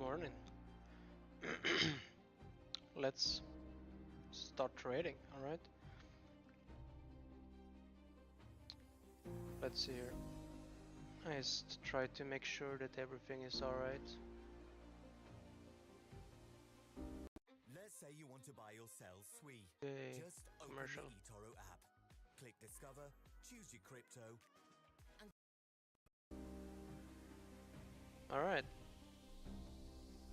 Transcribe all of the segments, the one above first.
morning. Let's start trading, alright? Let's see here. I just try to make sure that everything is alright. Let's say you want to buy or sell SWI. Okay, Just open commercial. the eToro app. Click Discover, choose your crypto. Alright.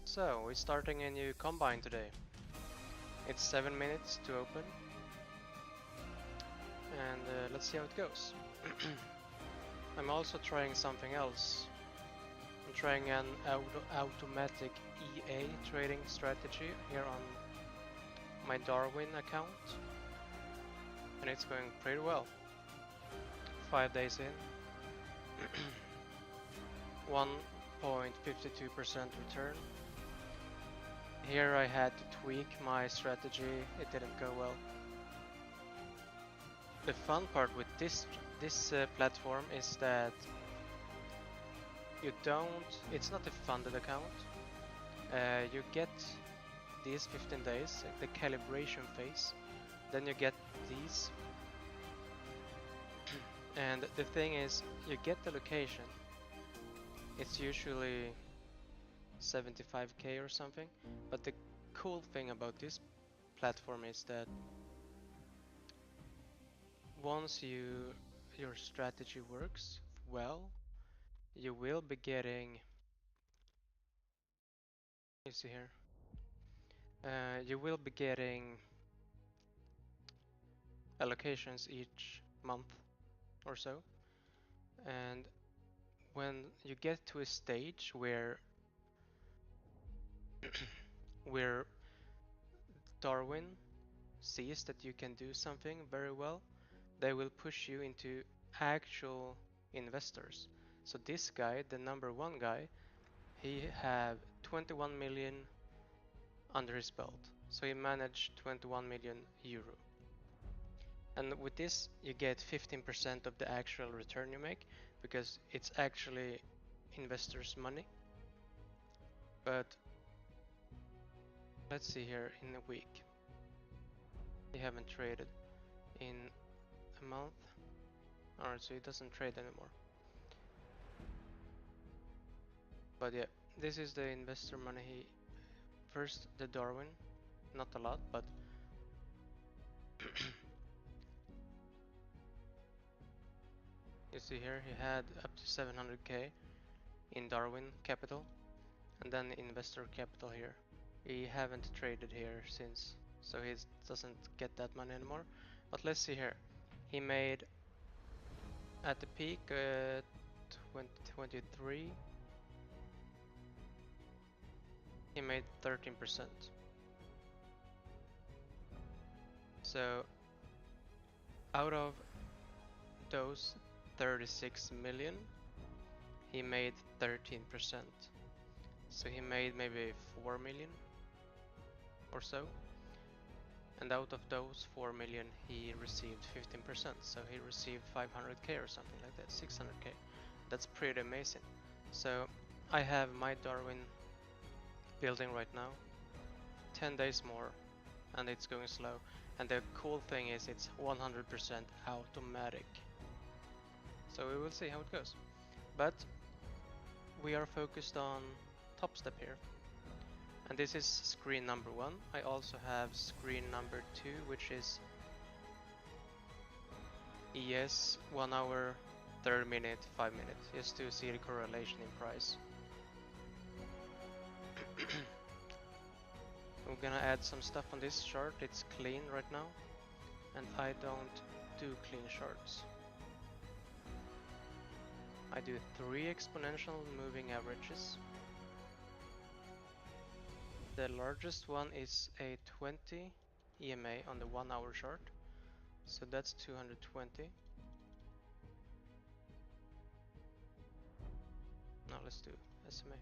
So, we're starting a new combine today. It's 7 minutes to open. And let's see how it goes. I'm also trying something else. I'm trying an automatic EA trading strategy here on my Darwin account. And it's going pretty well. 5 days in. 1.52% return. Here I had to tweak my strategy, it didn't go well. The fun part with this platform is that it's not a funded account. You get these 15 days, the calibration phase, then you get these. And the thing is, you get the location. It's usually 75k or something, but the cool thing about this platform is that once your strategy works well, you will be getting, you see here, you will be getting allocations each month or so, and when you get to a stage where where Darwin sees that you can do something very well, they will push you into actual investors. So this guy, the number one guy, he had 21 million under his belt. So he managed 21 million euro. And with this, you get 15% of the actual return you make, because it's actually investors' money. But let's see here in a week. He haven't traded in a month. Alright, so he doesn't trade anymore. But yeah, this is the investor money. First the Darwin, not a lot, but you see here he had up to 700k in Darwin capital, and then investor capital here. He haven't traded here since, so he doesn't get that money anymore. But let's see here. He made at the peak 2023. He made 13%. So out of those 36 million, he made 13%. So he made maybe 4 million or so. And out of those 4 million, he received 15%. So he received 500k or something like that, 600k. That's pretty amazing. So I have my Darwin building right now. 10 days more, and it's going slow. And the cool thing is it's 100% automatic. So we will see how it goes. But we are focused on Topstep here. And this is screen number 1. I also have screen number 2, which is ES 1 hour, 30 minute, 5 minutes, just to see the correlation in price. I'm gonna add some stuff on this chart. It's clean right now, and I don't do clean charts. I do 3 exponential moving averages. The largest one is a 20 EMA on the 1 hour chart, so that's 220. Now let's do SMA.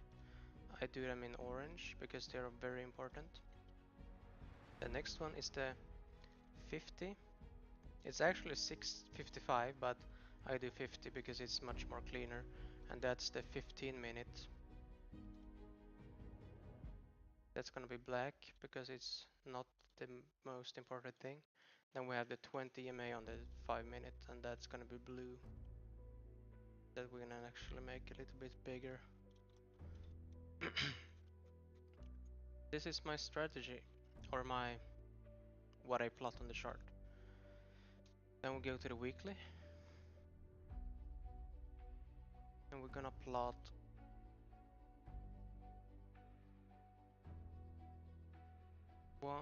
I do them in orange because they are very important. The next one is the 50. It's actually 655, but I do 50 because it's much more cleaner, and that's the 15 minute. That's gonna be black because it's not the most important thing. Then we have the 20 EMA on the 5 minute, and that's gonna be blue. That we're gonna actually make a little bit bigger. This is my strategy, or what I plot on the chart. Then we go to the weekly, and we're gonna plot one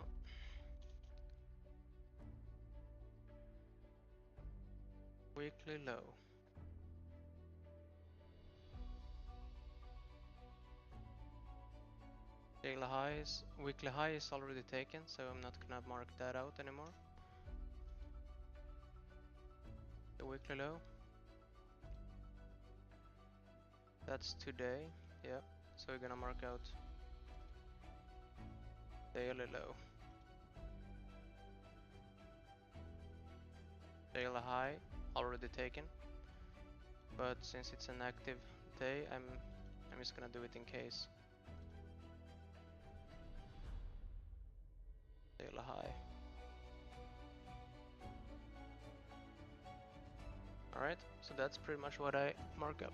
weekly low. Weekly high is already taken, so I'm not gonna mark that out anymore. The weekly low. That's today, yeah. So we're gonna mark out daily low. Daily high, already taken. But since it's an active day, I'm just gonna do it in case. Daily high. Alright, so that's pretty much what I mark up.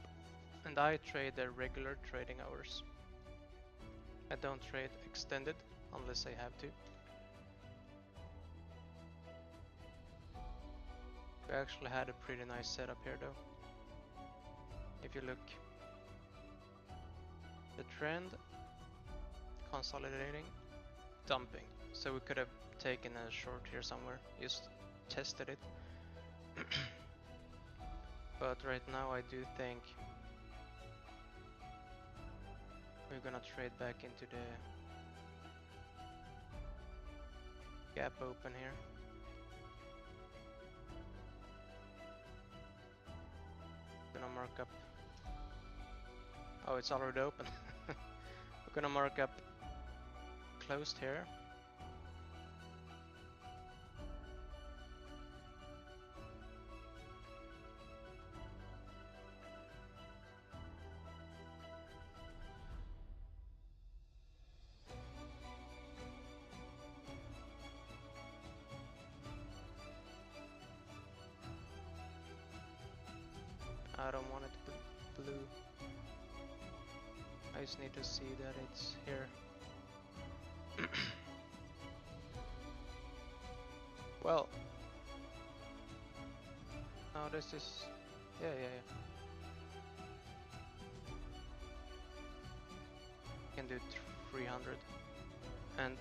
And I trade the regular trading hours. I don't trade extended unless I have to. We actually had a pretty nice setup here though. If you look, the trend, consolidating, dumping. So we could have taken a short here somewhere, just tested it. But right now I do think we're gonna trade back into the gap open here. Gonna mark up. Oh, it's already open. We're gonna mark up closed here. I don't want it to be blue. I just need to see that it's here. Well, now this is, yeah. Can do 300, and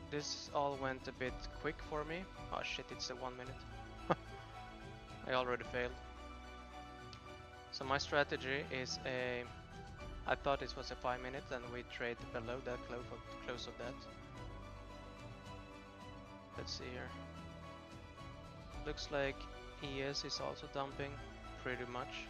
this all went a bit quick for me. Oh shit, it's a 1 minute. I already failed. So my strategy is I thought this was a 5 minute, and we trade below that, close of that. Let's see here. Looks like ES is also dumping pretty much.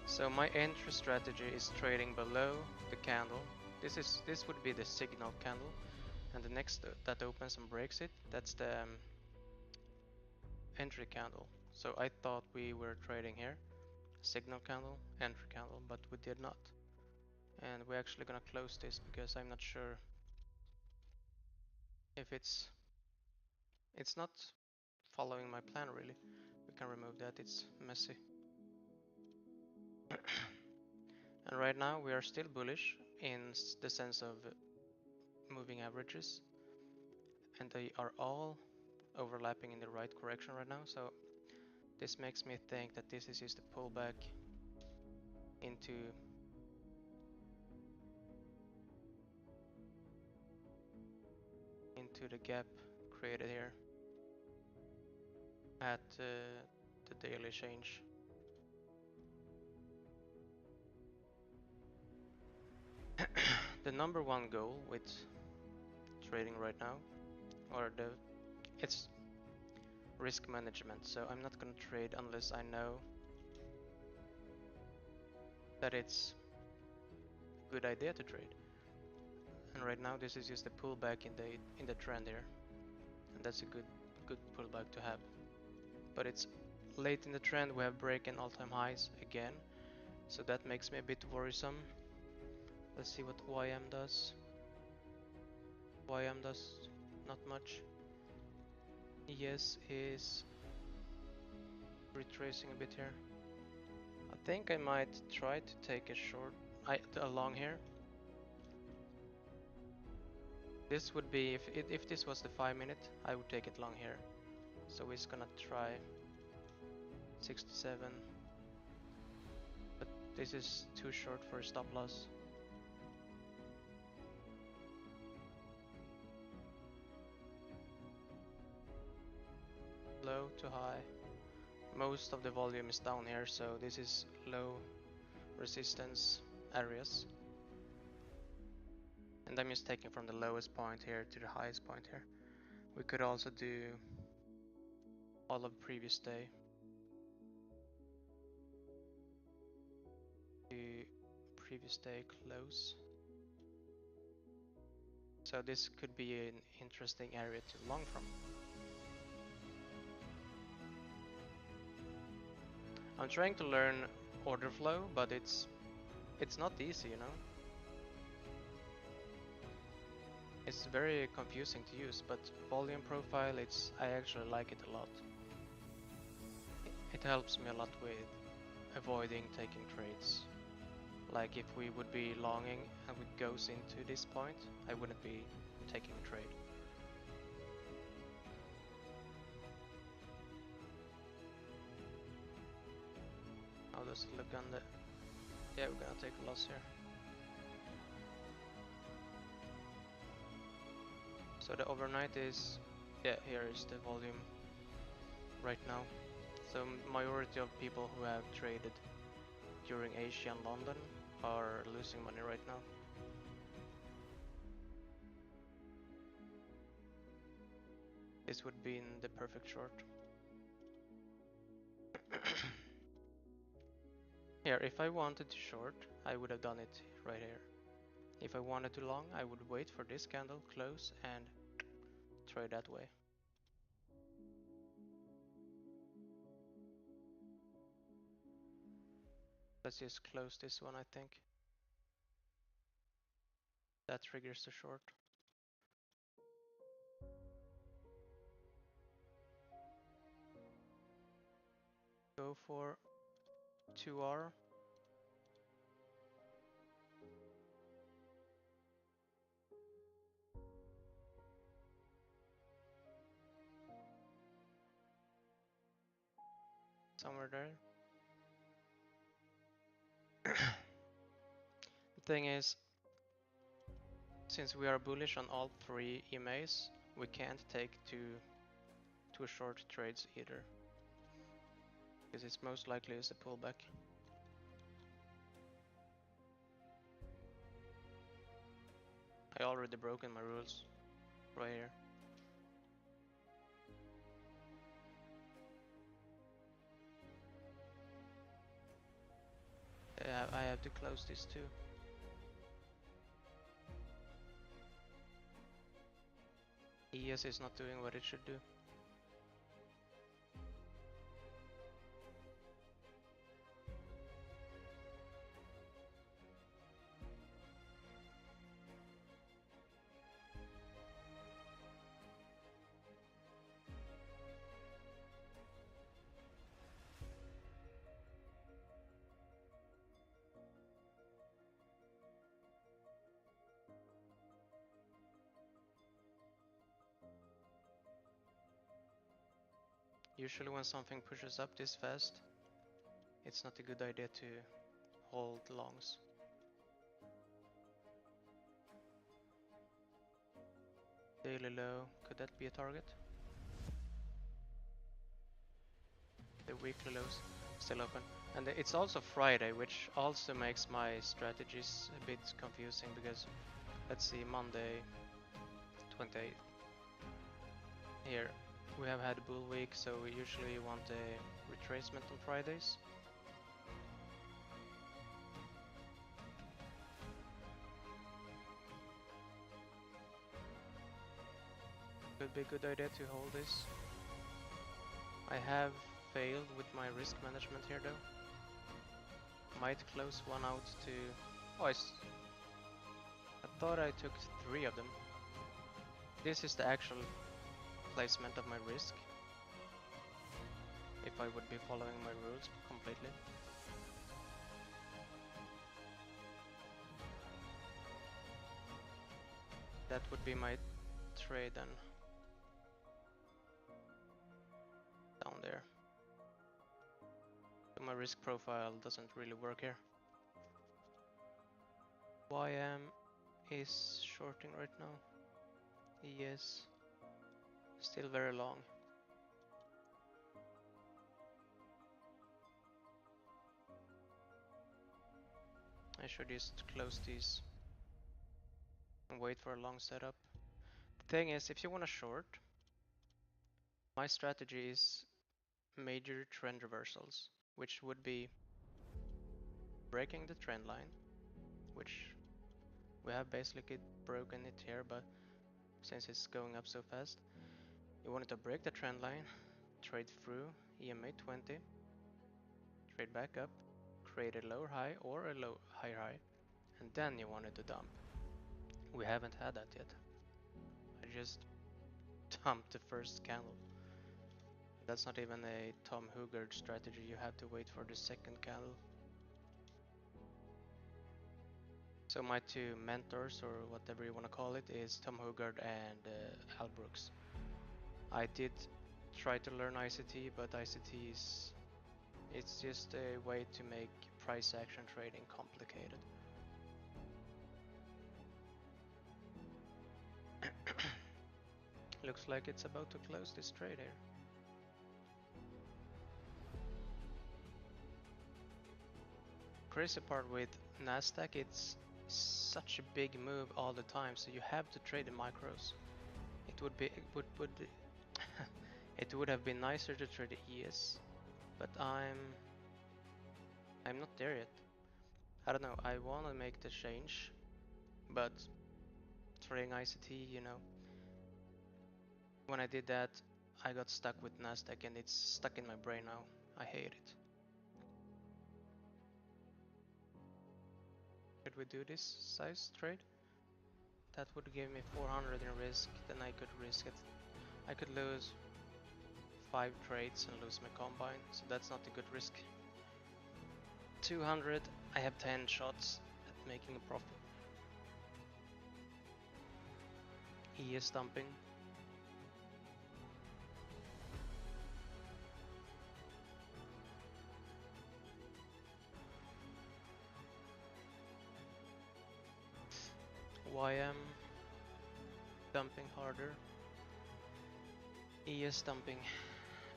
So my entry strategy is trading below the candle. This would be the signal candle, and the next that opens and breaks it, that's the entry candle. So I thought we were trading here, signal candle, entry candle, but we did not. And we're actually gonna close this because I'm not sure if it's not following my plan really. We can remove that, it's messy. And right now we are still bullish in the sense of moving averages, and they are all overlapping in the right correction right now. So this makes me think that this is just a pullback into the gap created here at the daily change. The number one goal with trading right now, it's risk management. So I'm not gonna trade unless I know that it's a good idea to trade. And right now this is just a pullback in the trend here, and that's a good pullback to have. but it's late in the trend. We have broken all-time highs again, so that makes me a bit worrisome. Let's see what YM does. YM does not much. ES is retracing a bit here. I think I might try to take a long here. This would be, if this was the 5 minute, I would take it long here. So we're gonna try 67, but this is too short for a stop loss. Low to high. Most of the volume is down here, so this is low resistance areas. And I'm just taking from the lowest point here to the highest point here. We could also do all of previous day. The previous day close. So this could be an interesting area to long from. I'm trying to learn order flow, but it's not easy, you know. It's very confusing to use, but volume profile, I actually like it a lot. It helps me a lot with avoiding taking trades. Like if we would be longing and it goes into this point, I wouldn't be taking a trade. How does it look on the... Yeah, we're gonna take a loss here. So the overnight is... Yeah, here is the volume right now. So majority of people who have traded during Asia and London are losing money right now. This would be in the perfect short. Here, if I wanted to short, I would have done it right here. If I wanted to long, I would wait for this candle, close, and trade that way. Let's just close this one, I think. That triggers the short. Go for 2R. Somewhere there. The thing is, since we are bullish on all three EMAs, we can't take too short trades either, because it's most likely is a pullback. I already broken my rules right here. I have to close this too. ES is not doing what it should do. Usually when something pushes up this fast, it's not a good idea to hold longs. Daily low, could that be a target? The weekly lows still open. And it's also Friday, which also makes my strategies a bit confusing, because let's see, Monday 28th. Here we have had a bull week, so we usually want a retracement on Fridays. Could be a good idea to hold this. I have failed with my risk management here though. Might close one out to... Oh, I thought I took 3 of them. This is the actual placement of my risk. If I would be following my rules completely. That would be my trade then. Down there. So my risk profile doesn't really work here. YM is shorting right now. Yes. Still very long. I should just close these and wait for a long setup. The thing is, if you want to short, my strategy is major trend reversals, which would be breaking the trend line, which we have basically broken it here, but since it's going up so fast, you wanted to break the trend line, trade through EMA 20, trade back up, create a lower high or a low higher high, and then you wanted to dump. We haven't had that yet. I just dumped the first candle. That's not even a Tom Hugard strategy, you have to wait for the second candle. So my 2 mentors, or whatever you want to call it, is Tom Hugard and Al Brooks. I did try to learn ICT, but ICT is it's just a way to make price action trading complicated. Looks like it's about to close this trade here. Crazy part with Nasdaq, it's such a big move all the time, so you have to trade in micros. It would have been nicer to trade the ES, but I'm not there yet. I don't know, I want to make the change, but trading ICT, you know, when I did that, I got stuck with Nasdaq and it's stuck in my brain now. I hate it. Should we do this size trade? That would give me 400 in risk, then I could risk it. I could lose 5 trades and lose my combine, so that's not a good risk. 200, I have 10 shots at making a profit. ES dumping. YM dumping harder. ES dumping.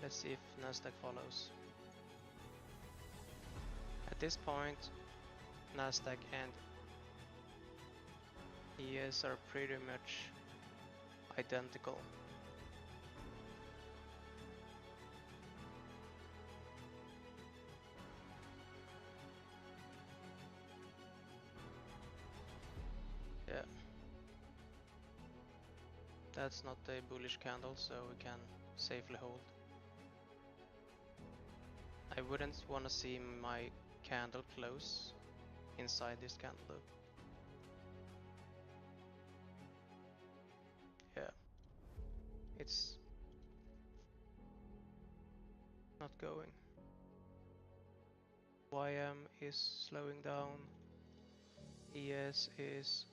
Let's see if Nasdaq follows. At this point, Nasdaq and ES are pretty much identical. Yeah. That's not a bullish candle, so we can safely hold. I wouldn't want to see my candle close inside this candle though. Yeah. It's not going. YM is slowing down. ES is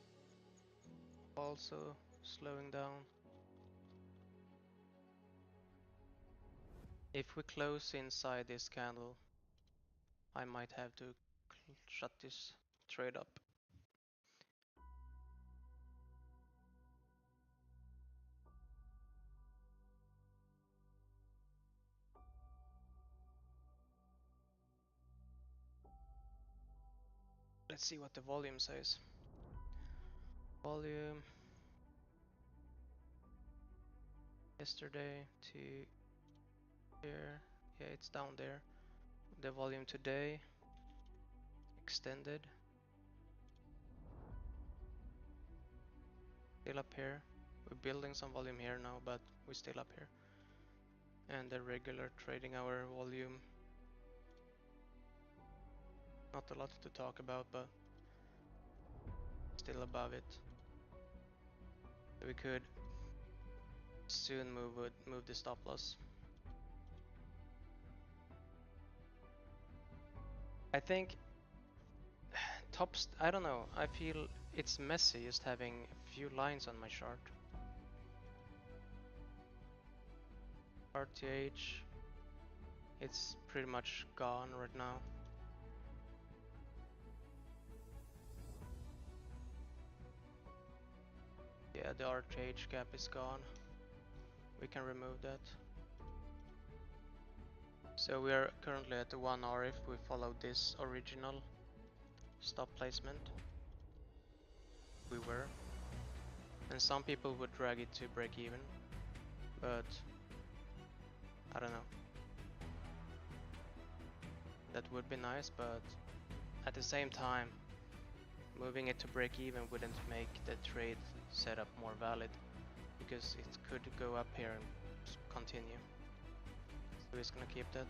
also slowing down. If we close inside this candle, I might have to shut this trade up. Let's see what the volume says. Volume yesterday to here. Yeah, it's down there. The volume today extended. Still up here. We're building some volume here now, but we're still up here. And the regular trading hour volume. Not a lot to talk about, but still above it. We could soon move the stop loss. I think I don't know, I feel it's messy just having a few lines on my chart. RTH, it's pretty much gone right now. Yeah, the RTH gap is gone. We can remove that. So we are currently at the 1 hour if we follow this original stop placement. We were. And some people would drag it to break even, but I don't know. That would be nice, but at the same time, moving it to break even wouldn't make the trade setup more valid, because it could go up here and continue. So we're just gonna keep that.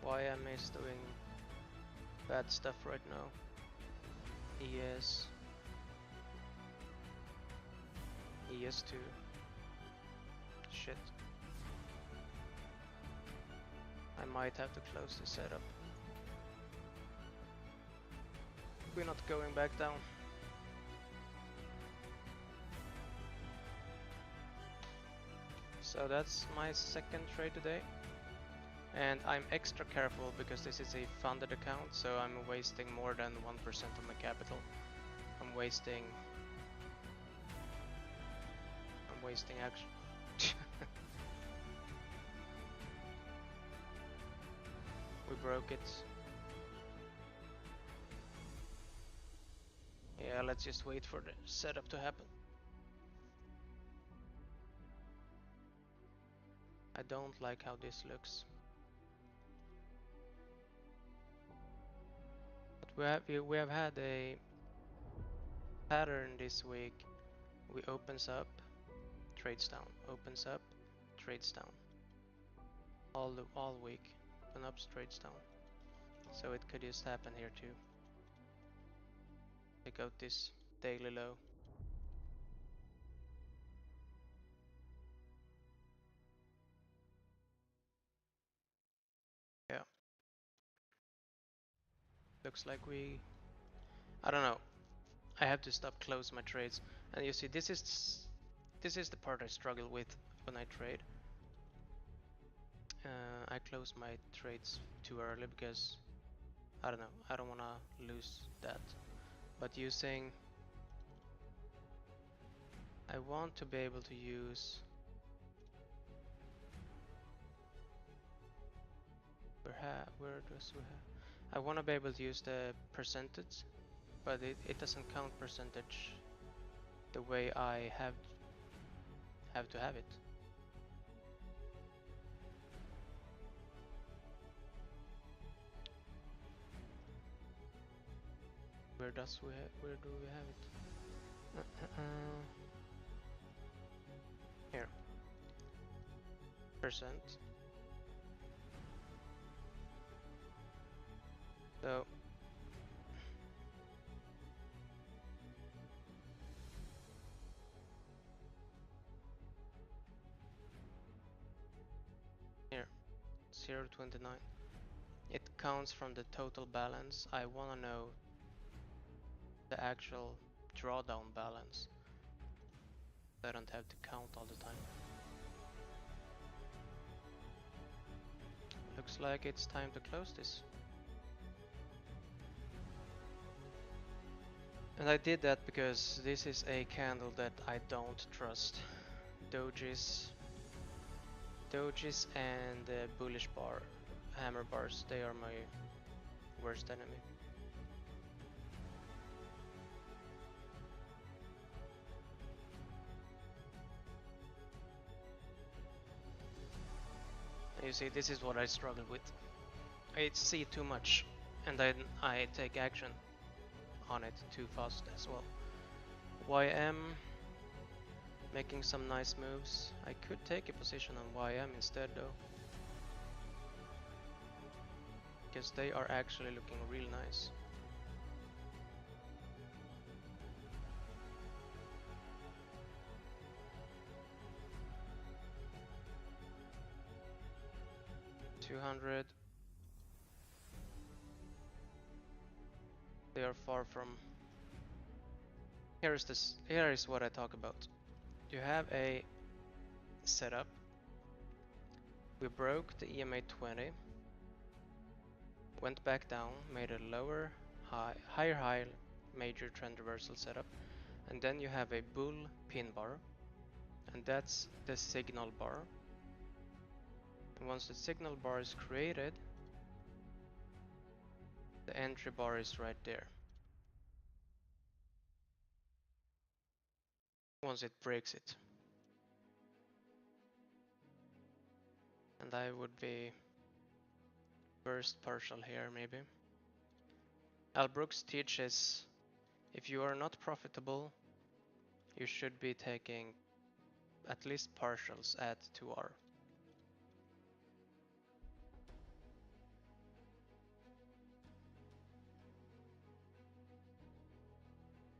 YM is doing bad stuff right now. ES2. Shit. I might have to close the setup. We're not going back down. So that's my second trade today. And I'm extra careful because this is a funded account, so I'm wasting more than 1% of my capital. I'm wasting actually. We broke it. Yeah, let's just wait for the setup to happen. I don't like how this looks. But we have had a pattern this week. We opens up, trades down, opens up, trades down. All week, open up, trades down. So it could just happen here too. Take out this daily low. Yeah. Looks like I don't know. I have to stop close my trades. And you see, this is the part I struggle with when I trade. I close my trades too early because I don't know. I don't wanna lose that. But I want to be able to use. Where does we have? I want to be able to use the percentage, but it doesn't count percentage the way I have to have it. Where do we have it? Here. Percent. So here, 0.29. It counts from the total balance. I want to know the actual drawdown balance. I don't have to count all the time. Looks like it's time to close this. And I did that because this is a candle that I don't trust. Dojis and bullish bar, hammer bars, they are my worst enemy. you see, this is what I struggle with. I see too much, and then I take action on it too fast as well. YM making some nice moves. I could take a position on YM instead though, because they are actually looking real nice. $200. They are far from. Here is what I talk about. You have a setup. We broke the EMA 20, went back down, made a higher high major trend reversal setup, and then you have a bull pin bar, and that's the signal bar. And once the signal bar is created, the entry bar is right there. Once it breaks it. And I would be first partial here maybe. Al Brooks teaches if you are not profitable, you should be taking at least partials at 2R.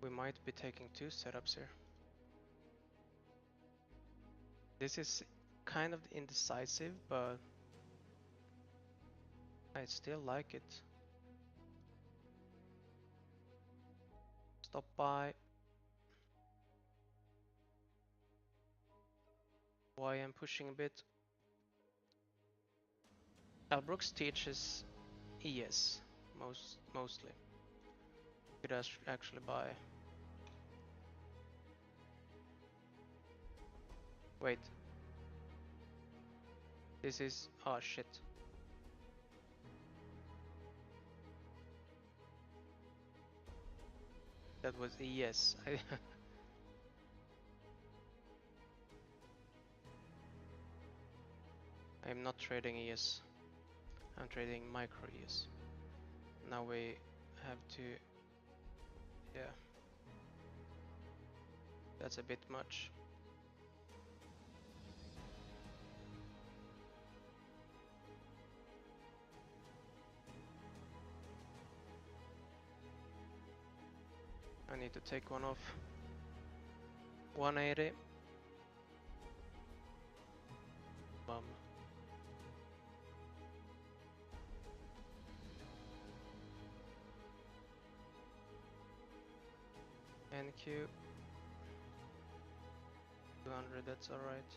We might be taking 2 setups here. This is kind of indecisive, but I still like it. Stop by. Why I'm pushing a bit. Al Brooks teaches ES mostly. You could actually buy. Wait. This is, oh shit. That was ES. I'm not trading ES. I'm trading micro ES. Now we have to, yeah. That's a bit much. I need to take one off. 180. Bum. NQ. 200, that's alright.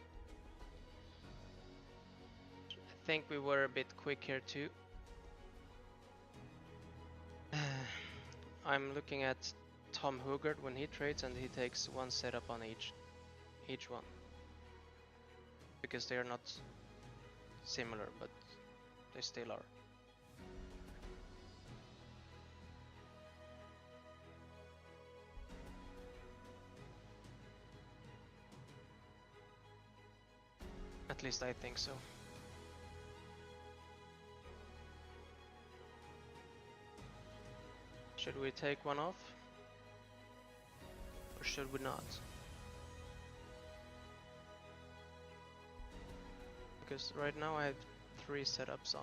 I think we were a bit quick here too. I'm looking at Tom Hugard when he trades, and he takes one setup on each one, because they are not similar, but they still are. At least I think so. Should we take one off? Or should we not? Because right now I have 3 setups on.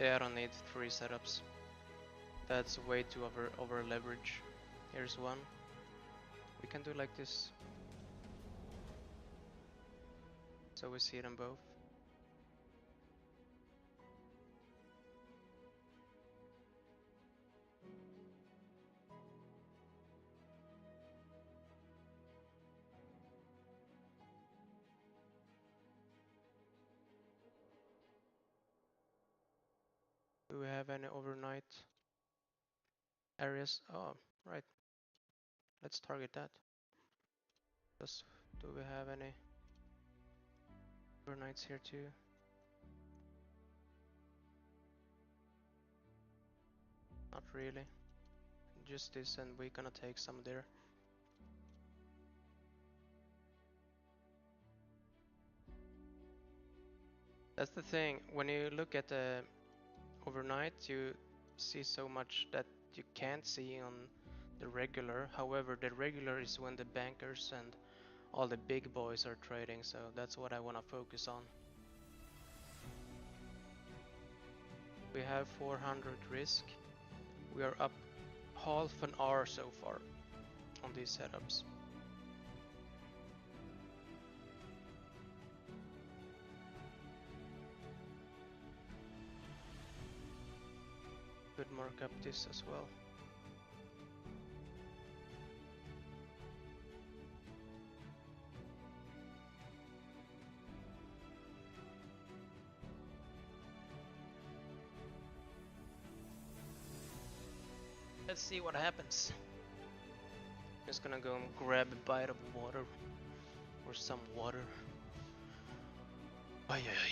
Yeah, I don't need 3 setups. That's way too over leverage. Here's one. We can do like this. So we see them both. Do we have any overnight areas? Oh, right. Let's target that. Do we have any overnights here too? Not really. Just this, and we're gonna take some there. That's the thing, when you look at the overnight, you see so much that you can't see on the regular. However, the regular is when the bankers and all the big boys are trading, so that's what I want to focus on. We have 400 risk. We are up half an hour so far on these setups. Could mark up this as well. Let's see what happens. Just gonna go and grab a bite of water or some water. Ay, ay, ay.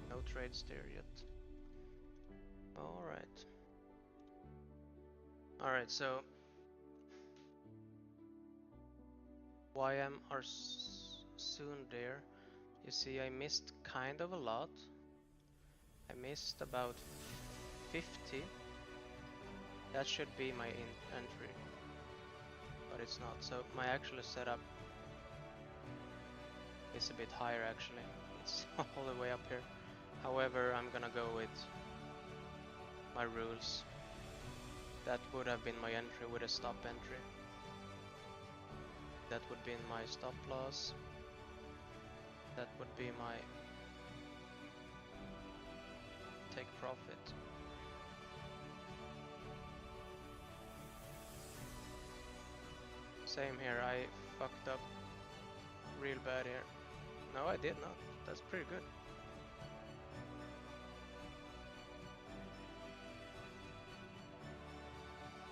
No trades there yet. Alright, so YM are soon there. You see, I missed kind of a lot. I missed about 50. That should be my entry, but it's not. So my actual setup is a bit higher actually. It's all the way up here. However, I'm gonna go with my rules. That would have been my entry with a stop entry. That would be my stop loss. That would be my take profit. Same here, I fucked up real bad here. No, I did not. That's pretty good.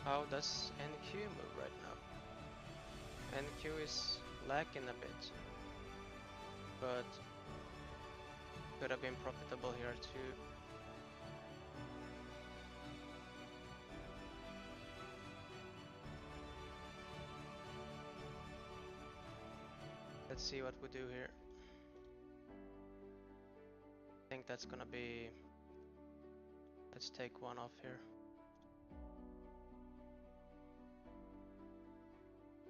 How does NQ move right now? NQ is lacking a bit, but could have been profitable here too. Let's see what we do here. I think that's gonna be... Let's take one off here.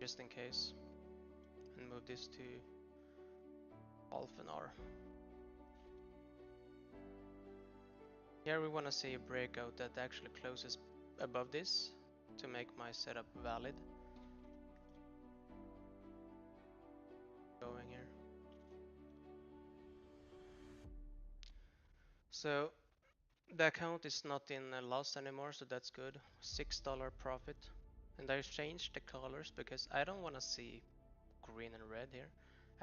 Just in case. And move this to half an hour. Here we want to see a breakout that actually closes above this to make my setup valid. Going here. So the account is not in a loss anymore, so that's good. $6 profit. And I changed the colors because I don't want to see green and red here.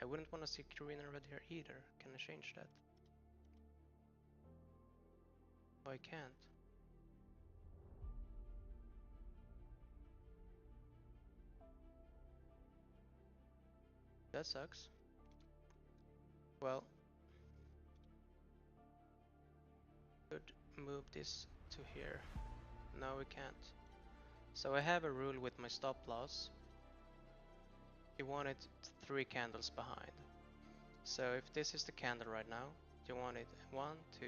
I wouldn't want to see green and red here either. Can I change that? Oh, I can't. That sucks. Well, could move this to here. No, we can't. So I have a rule with my stop loss. You want it 3 candles behind. So if this is the candle right now, you want it 1, 2,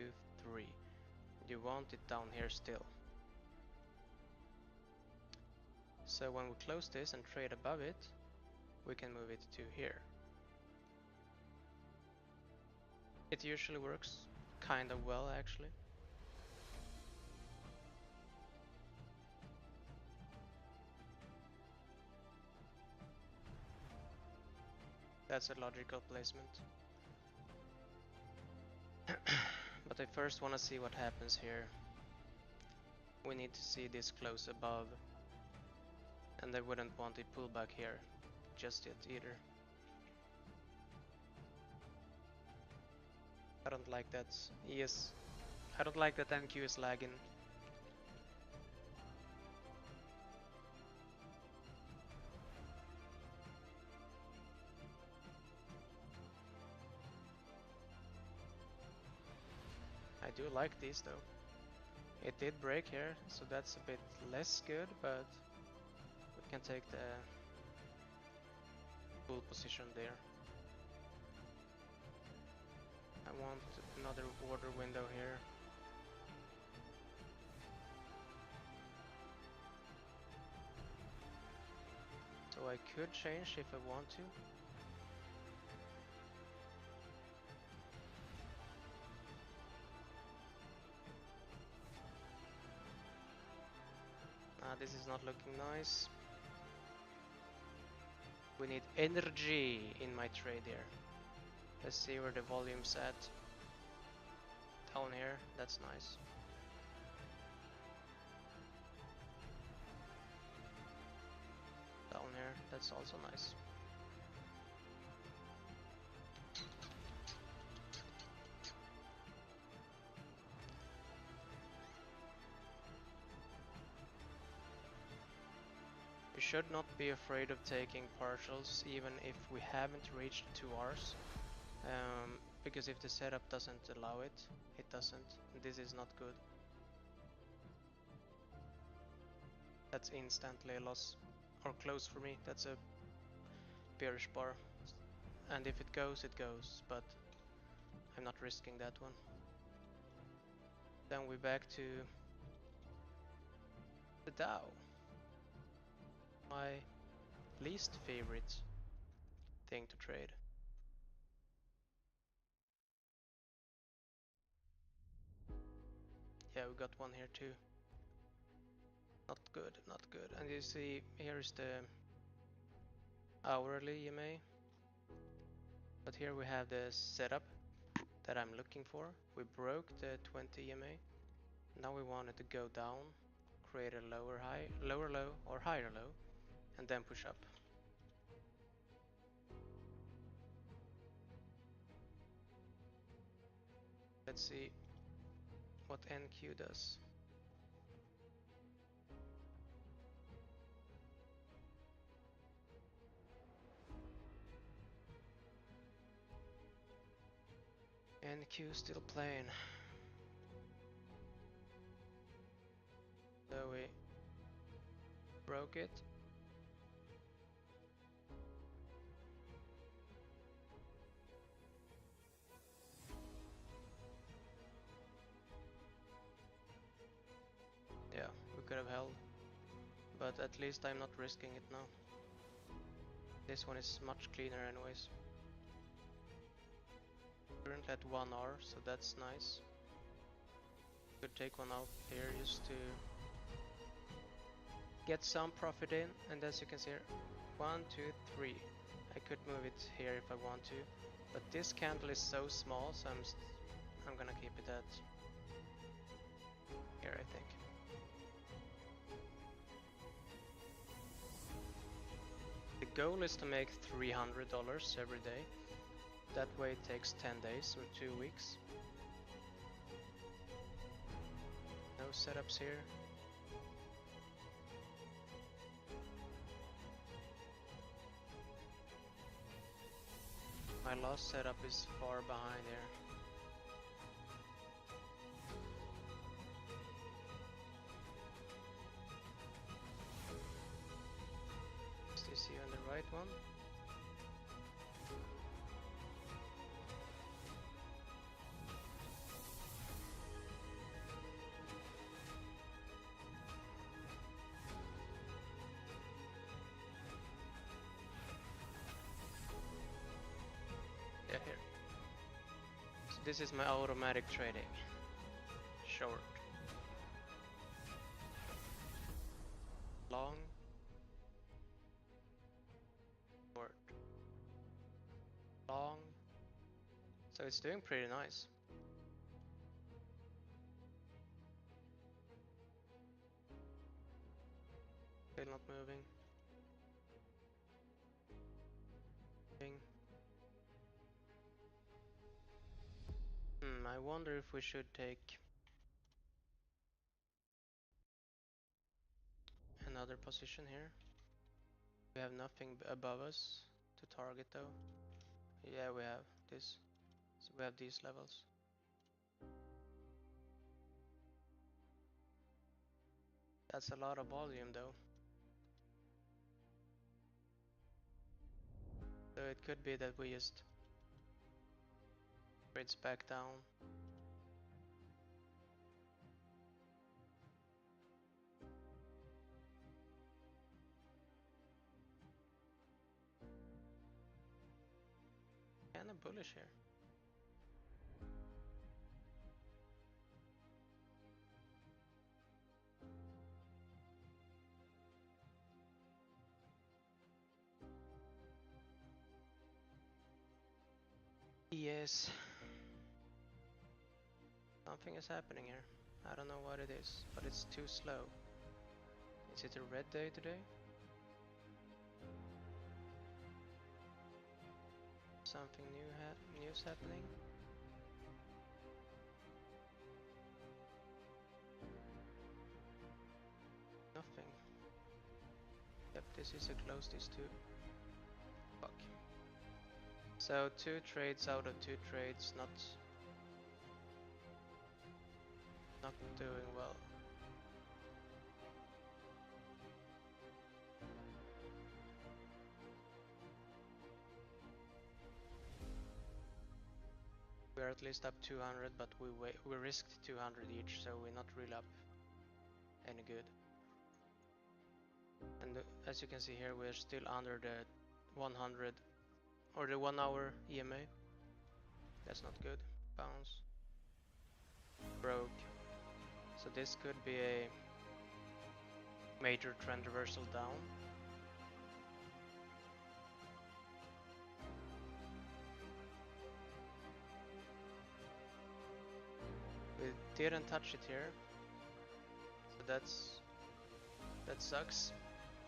3. You want it down here still. So when we close this and trade above it, we can move it to here. It usually works kind of well actually. That's a logical placement. But I first want to see what happens here. We need to see this close above. And I wouldn't want a pullback here just yet either. I don't like that. Yes, I don't like that NQ is lagging. I do like these though. It did break here, so that's a bit less good, but we can take the full position there. I want another order window here. So I could change if I want to. This is not looking nice. We need energy in my trade here. Let's see where the volume's at. Down here, that's nice. Down here, that's also nice. We should not be afraid of taking partials even if we haven't reached 2 hours. Because if the setup doesn't allow it, it doesn't. This is not good. That's instantly a loss. Or close for me, that's a bearish bar. And if it goes, but I'm not risking that one. Then we're back to the Dow. My least favorite thing to trade. Yeah, we got one here too. Not good, not good. And you see, here's the hourly EMA. But here we have the setup that I'm looking for. We broke the 20 EMA. Now we want it to go down, create a lower high, lower low or higher low, and then push up. Let's see what NQ does. NQ still playing. So we broke it. Yeah, we could have held, but at least I'm not risking it now. This one is much cleaner anyways. Currently at 1 hour, so that's nice. Could take one out here just to get some profit in, and as you can see here, 1, 2, 3. I could move it here if I want to, but this candle is so small, so I'm gonna keep it at here, I think. The goal is to make $300 every day. That way it takes 10 days or 2 weeks. No setups here. My last setup is far behind here. Still see on the right one. Yeah, here. So this is my automatic trading. Short. Long. Short. Long. So it's doing pretty nice. Still not moving. I wonder if we should take another position here. We have nothing above us to target though. Yeah, we have this. So we have these levels. That's a lot of volume though. So it could be that we just trades back down. Kinda bullish here. Yes. Something is happening here. I don't know what it is, but it's too slow. Is it a red day today? Something news happening? Nothing. Yep, this is a close, these two. Fuck. So 2 trades out of 2 trades, not doing well. We're at least up 200, but we risked 200 each, so we're not really up any good. And as you can see here, we're still under the 100 or the 1 hour EMA. That's not good. Bounce. Broke. So this could be a major trend reversal down. We didn't touch it here, so that sucks.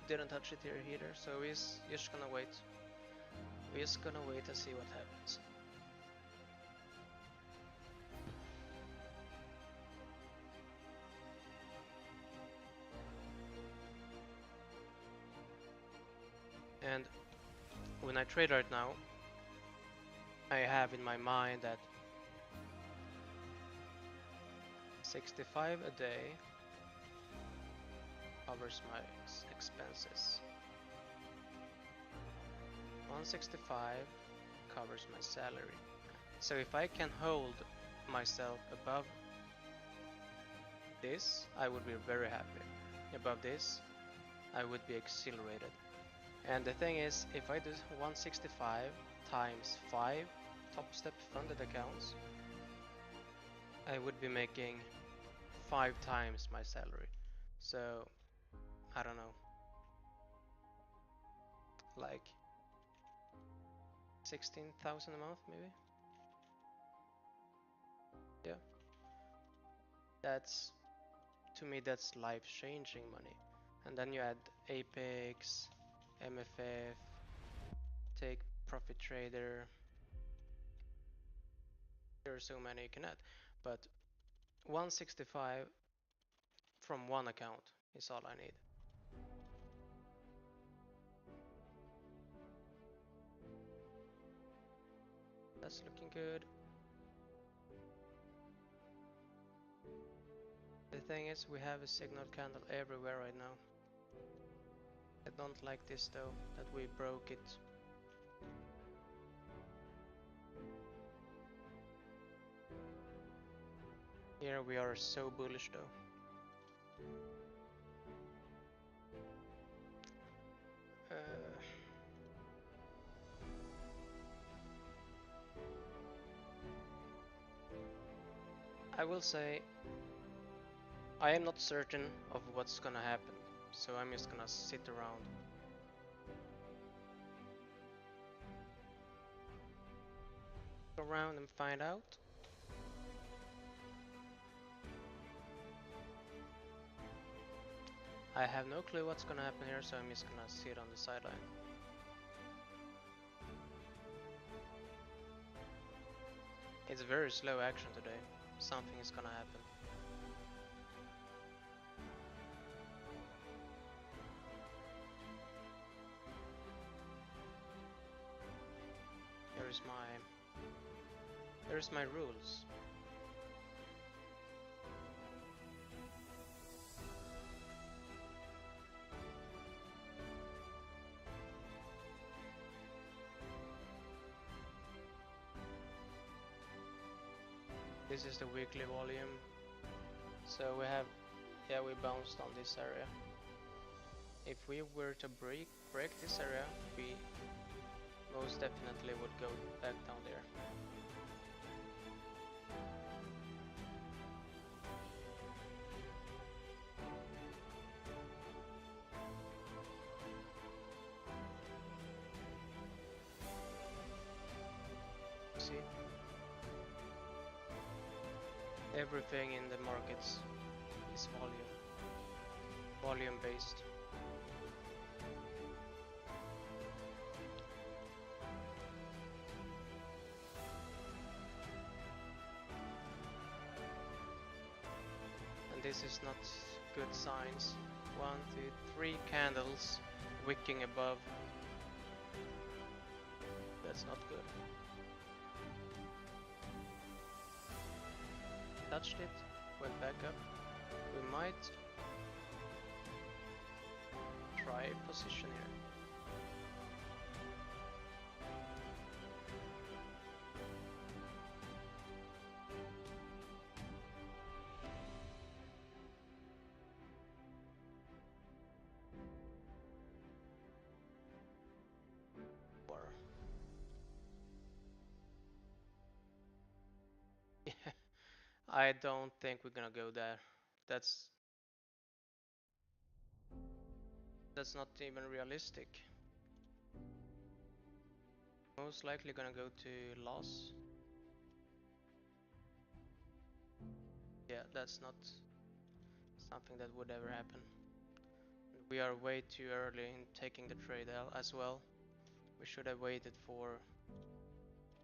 Didn't touch it here either, so we're just gonna wait. We're just gonna wait and see what happens. And when I trade right now, I have in my mind that 65 a day covers my expenses. 165 covers my salary. So if I can hold myself above this, I would be very happy. Above this, I would be exhilarated. And the thing is, if I do 165 times 5 Topstep funded accounts, I would be making 5 times my salary. So, I don't know, like 16,000 a month maybe? Yeah. That's, to me, that's life-changing money. And then you add Apex, MFF, take Profit Trader. There are so many you can add, but 165 from one account is all I need. That's looking good. The thing is, we have a signal candle everywhere right now. I don't like this though, that we broke it. Here we are so bullish though. I will say I am not certain of what's gonna happen, so I'm just gonna sit around. Go around and find out. I have no clue what's gonna happen here, so I'm just gonna sit on the sideline. It's very slow action today. Something is gonna happen. Here's my rules. This is the weekly volume. So we have, yeah, we bounced on this area. If we were to break this area, we most definitely would go back down there. See? Everything in the markets is volume based. And this is not good signs. 1, 2, 3 candles wicking above. That's not good. Touched it, went back up. We might try position here. I don't think we're gonna go there. That's not even realistic. Most likely gonna go to loss. Yeah, that's not something that would ever happen. We are way too early in taking the trade as well. We should have waited for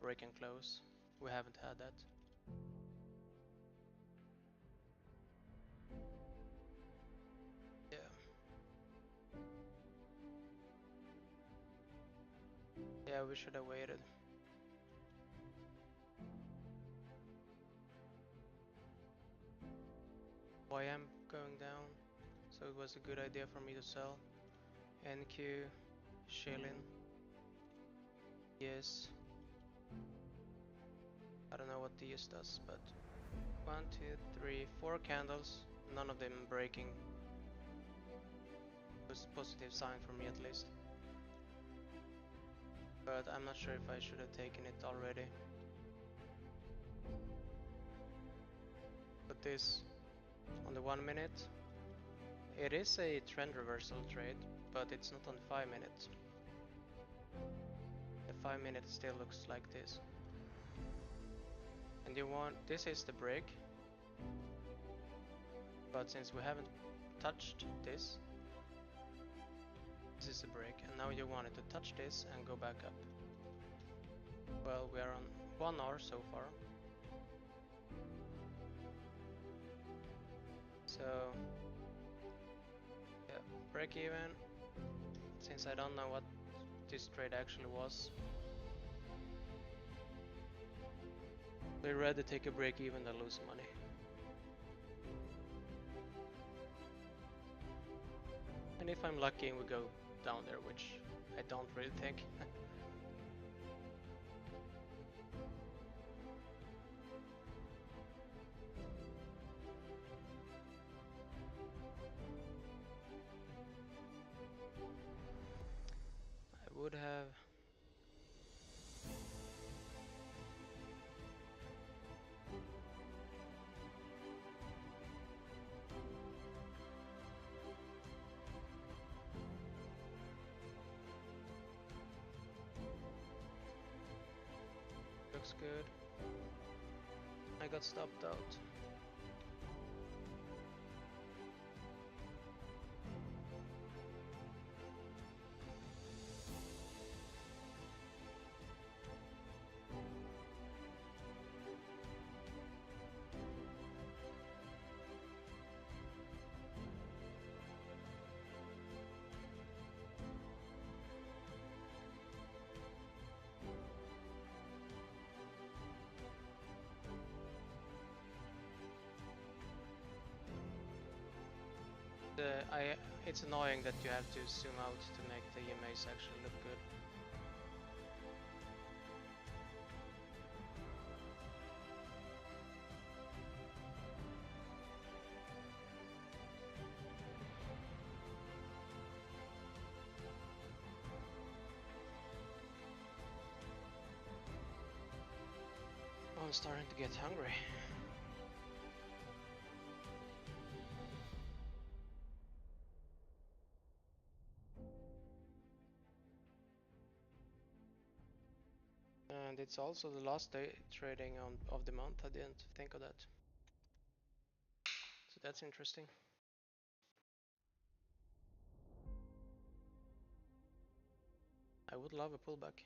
break and close. We haven't had that. Yeah. Yeah, we should have waited. I am going down, so it was a good idea for me to sell. NQ, shilling. Yes. I don't know what DS does, but 1, 2, 3, 4 candles, none of them breaking. It was a positive sign for me at least. But I'm not sure if I should have taken it already. But this on the 1 minute, it is a trend reversal trade, but it's not on 5 minutes. The 5 minute still looks like this. And this is the break. But since we haven't touched this is the break, and now you want it to touch this and go back up. Well, we are on 1 hour so far. So, yeah, break even. Since I don't know what this trade actually was, we'd rather take a break even than lose money. And if I'm lucky and we go down there, which I don't really think. I would have. Looks good. I got stopped out. It's annoying that you have to zoom out to make the EMAs actually look good. Oh, I'm starting to get hungry. And it's also the last day trading of the month. I didn't think of that. So that's interesting. I would love a pullback.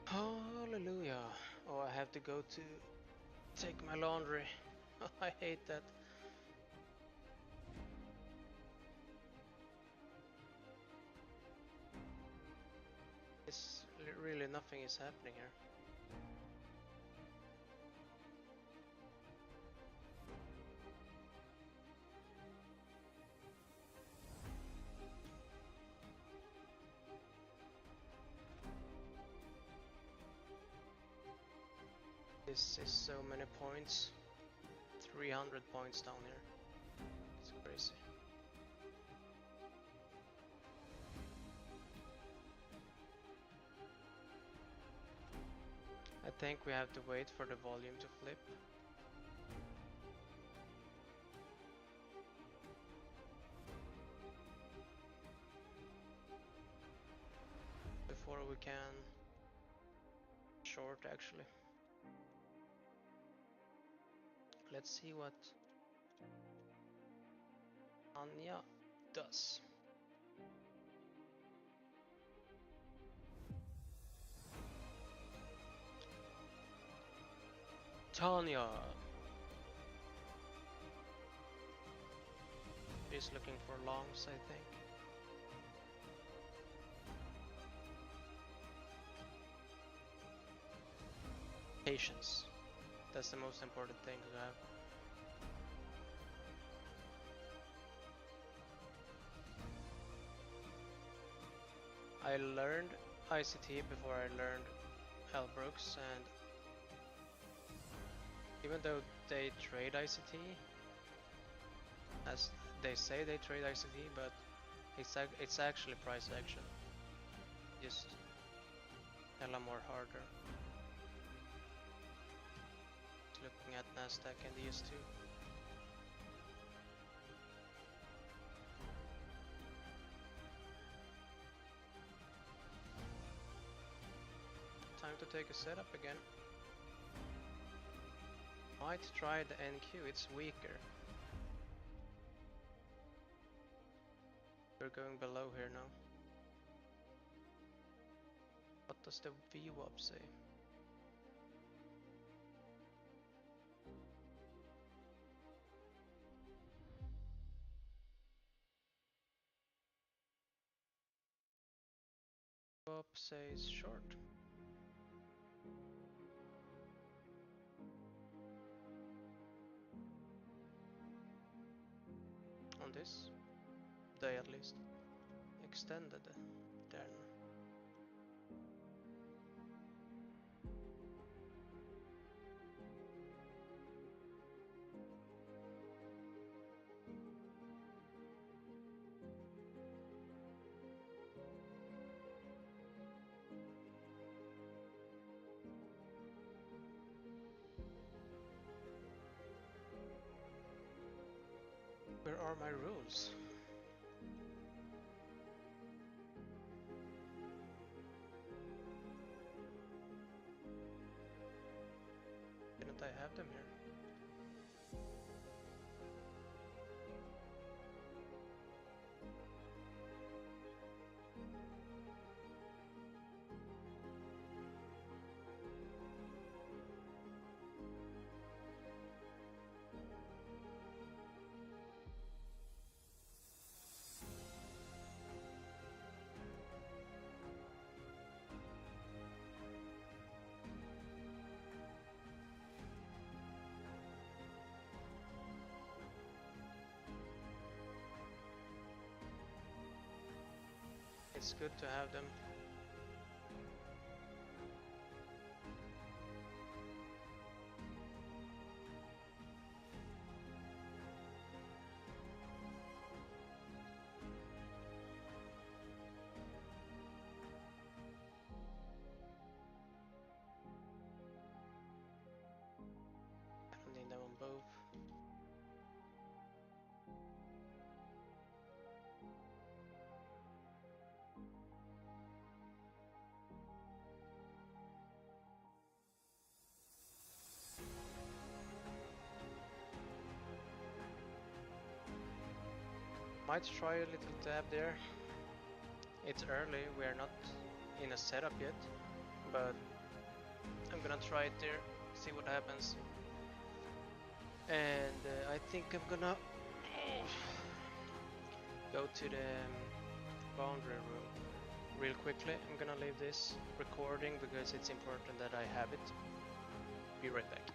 Hallelujah. Oh, I have to go to take my laundry. I hate that. It's really nothing is happening here. This is so many points. 300 points down here. It's crazy. I think we have to wait for the volume to flip. Before we can short actually. Let's see what Anya does. Tanya. She's looking for longs, I think. Patience. That's the most important thing to have. I learned ICT before I learned L. Brooks, and even though they trade ICT, as they say they trade ICT, but it's actually price action. Just hella more harder. Looking at Nasdaq and the ES2. Time to take a setup again. Might try the NQ, it's weaker. We're going below here now. What does the VWAP say? VWAP says short. On this day at least. Extended then. are my rules? Didn't I have them here? It's good to have them. I don't need them on both. Might try a little tab there. It's early, we are not in a setup yet, but I'm gonna try it there, see what happens. And I think I'm gonna go to the laundry room real quickly. I'm gonna leave this recording because it's important that I have it. Be right back.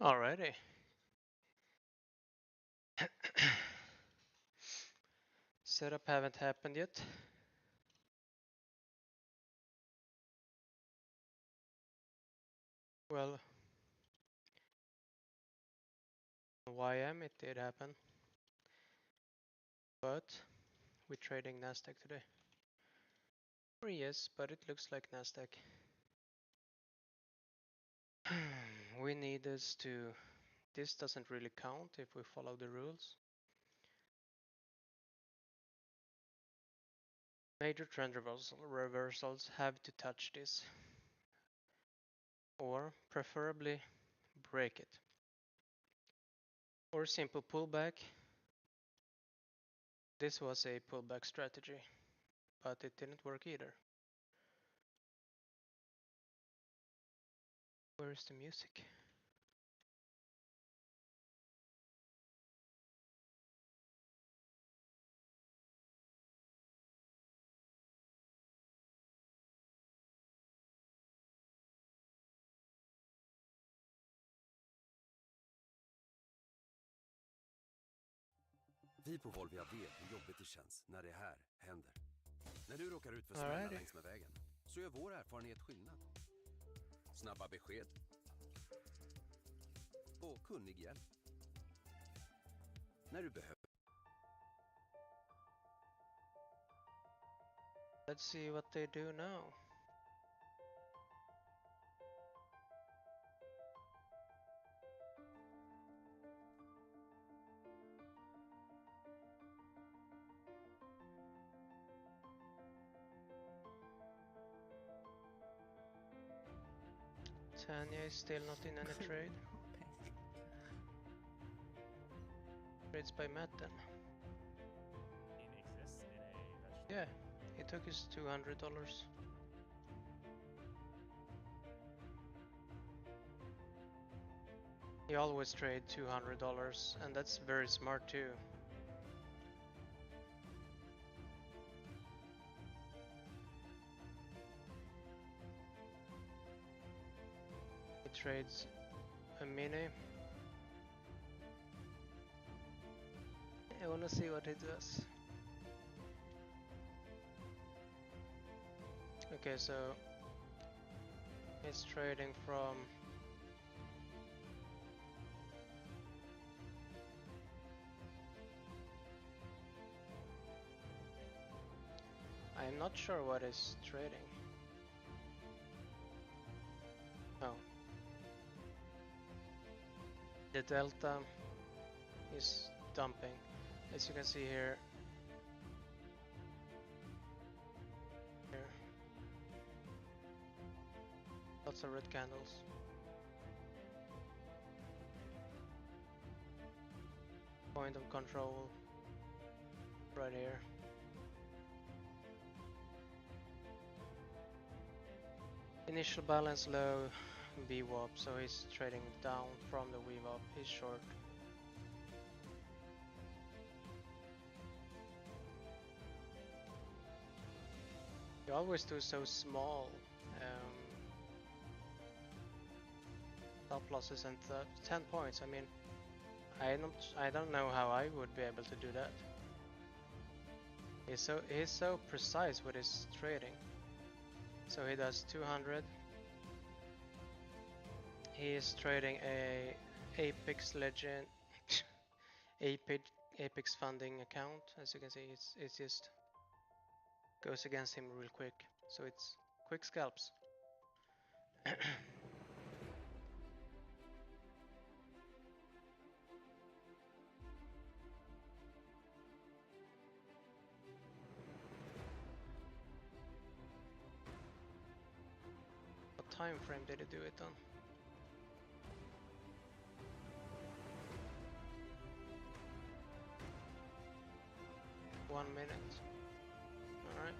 Alrighty. Setup haven't happened yet. Well, YM it did happen, but we're trading Nasdaq today. Or yes, but it looks like Nasdaq. We need this to. This doesn't really count if we follow the rules. Major trend reversals have to touch this, or preferably break it. Or simple pullback. This was a pullback strategy, but it didn't work either. Where is the music? Vi på Volvia vet hur jobbigt det känns när det här händer. När du råkar ut för smällar längs med vägen så gör vår erfarenhet skillnad. Snabba besked och kunnig hjälp. När du behöver. Let's see what they do now. Tanya is still not in any trade. Trades by Matt then. Yeah, he took his $200. He always trade $200, and that's very smart too. He trades a mini. I wanna see what he does. Okay, so he's trading from I'm not sure what he's trading. Oh. The delta is dumping. As you can see here. Lots of red candles. Point of control right here. Initial balance low, VWAP, so he's trading down from the VWAP, he's short. You always do so small stop losses and 10 points. I mean, I don't know how I would be able to do that. He's so precise with his trading. So he does 200. He is trading a Apex Legend, Apex funding account. As you can see, it's just goes against him real quick. So it's quick scalps. What time frame did he do it on? One minute. Alright.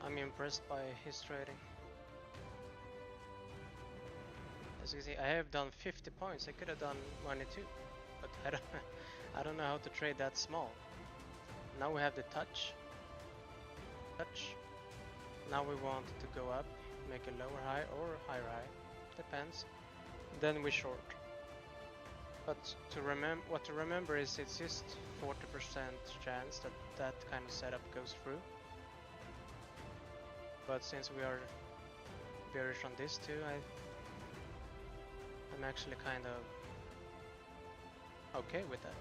I'm impressed by his trading. As you can see, I have done 50 points. I could have done money too, but I don't know how to trade that small. Now we have the touch. Now we want it to go up, make a lower high or higher high, depends. Then we short. But what to remember is it's just 40% chance that that kind of setup goes through. But since we are bearish on this too, I'm actually kind of okay with that.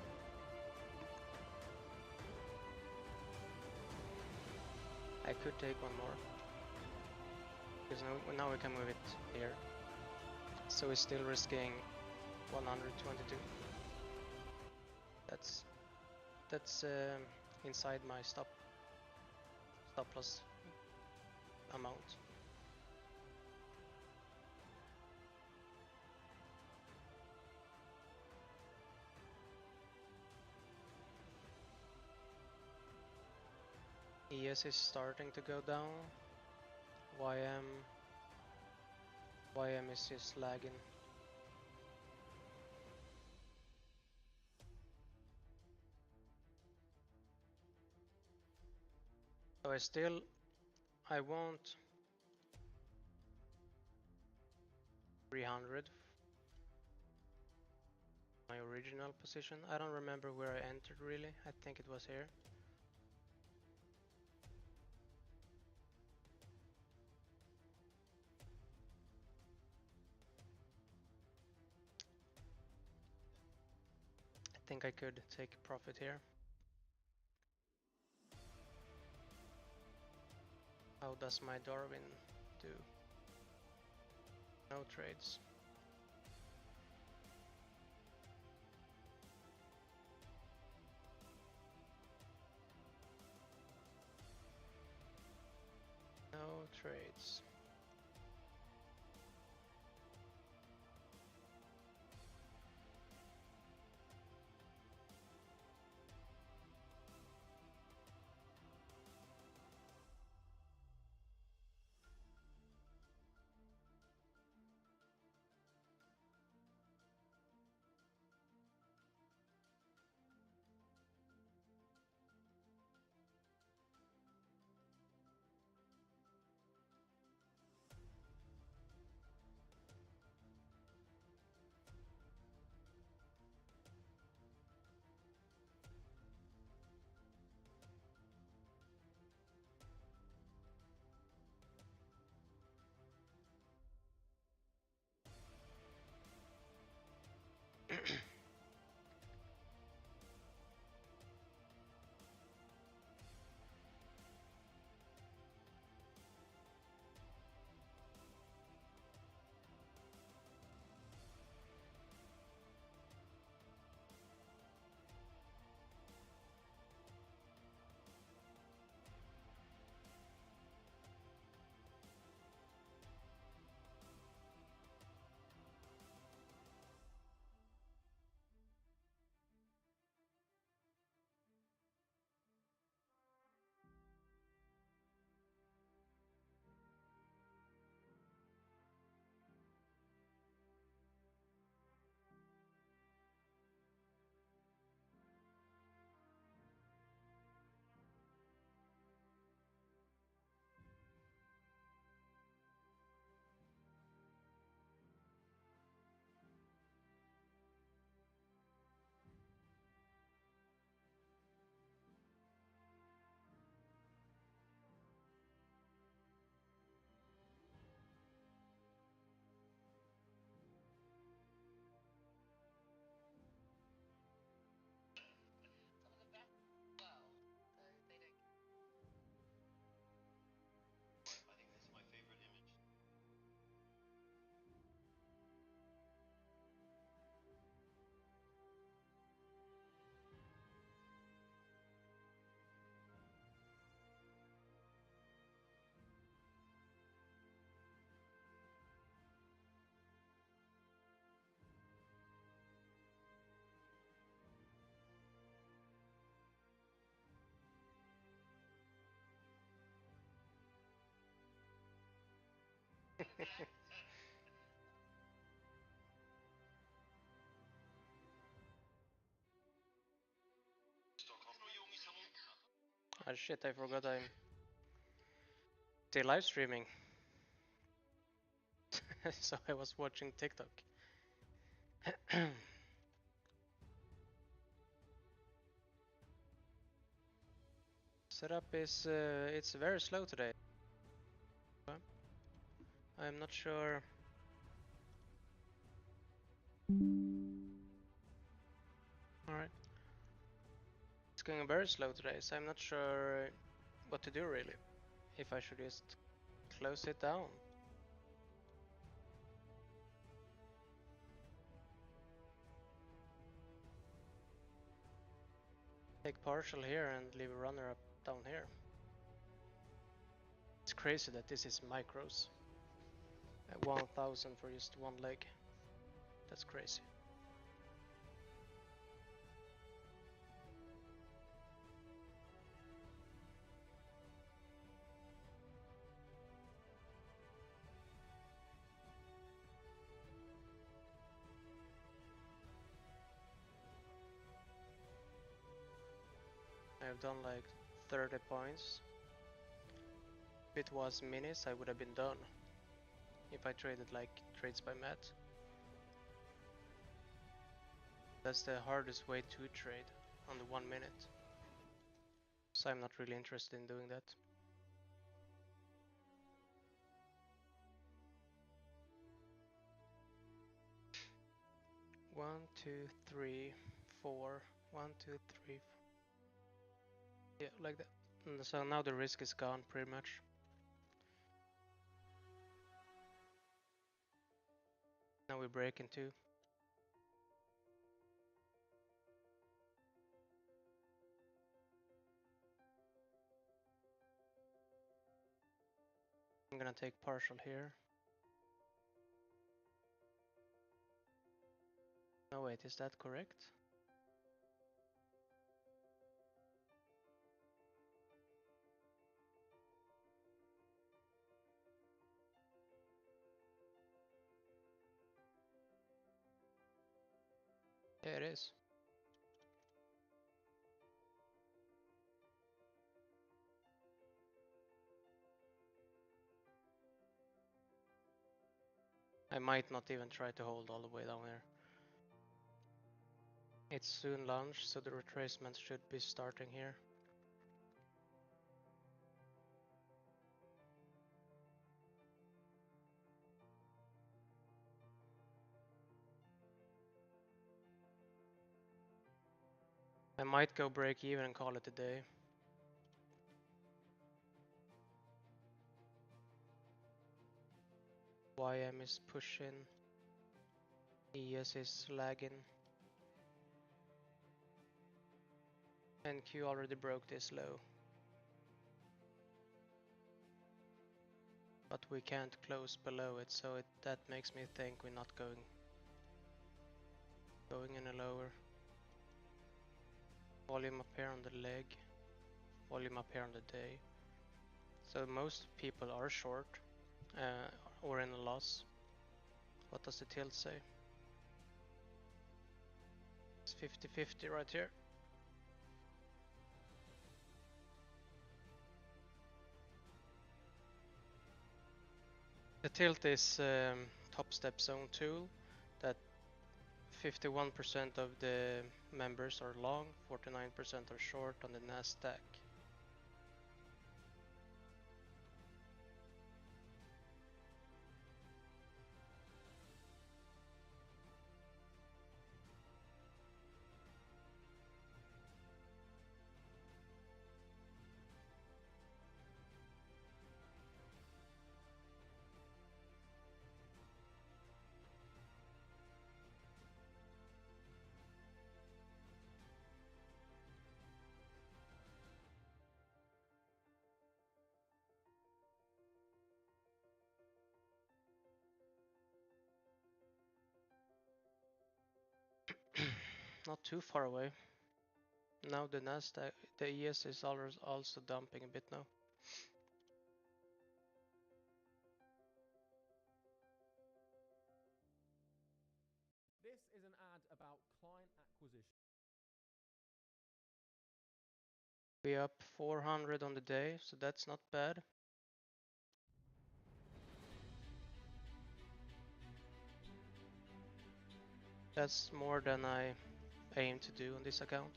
I could take one more, because now we can move it here. So we're still risking 122. That's inside my stop loss amount. ES is starting to go down. YM is just lagging. So I want 300. My original position. I don't remember where I entered really. I think it was here. I think I could take profit here. How does my Darwin do? No trades. No trades. Ah shit, I forgot Still live streaming. So I was watching TikTok. Setup is it's very slow today. I'm not sure. Alright. It's going very slow today, so I'm not sure what to do really. If I should just close it down. Take partial here and leave a runner up down here. It's crazy that this is micros. 1000 for just one leg. That's crazy. I've done like 30 points. If it was minis, I would have been done. If I traded like trades by Matt. That's the hardest way to trade on the 1 minute. So I'm not really interested in doing that. One, two, three, four. 1, 2, 3, 4. Yeah, like that. And so now the risk is gone pretty much. Now we break in two. I'm gonna take partial here. No wait, is that correct? Yeah, it is. I might not even try to hold all the way down here. It's soon lunch, so the retracement should be starting here. I might go break even and call it a day. YM is pushing. ES is lagging. NQ already broke this low. But we can't close below it, so that makes me think we're not going any lower. Volume up here on the leg. Volume up here on the day. So most people are short or in a loss. What does the tilt say? It's 50-50 right here. The tilt is Topstep zone tool that 51% of the members are long, 49% are short on the Nasdaq. Not too far away. Now the Nasdaq, the ES is also dumping a bit now. This is an ad about client acquisition. We up 400 on the day, so that's not bad. That's more than I aim to do on this account.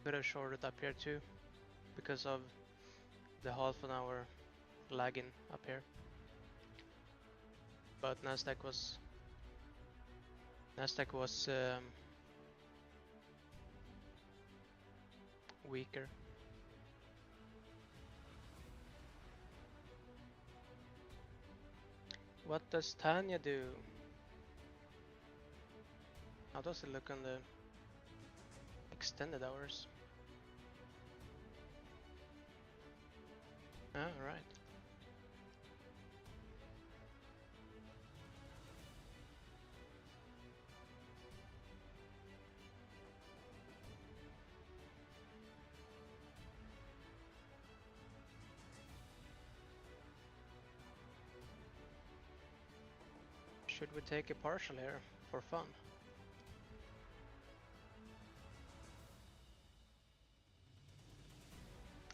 Could have shorted up here too, because of the half an hour lagging up here. But Nasdaq was weaker. What does Tanya do? How does it look on the extended hours? Ah, right. Should we take a partial here for fun?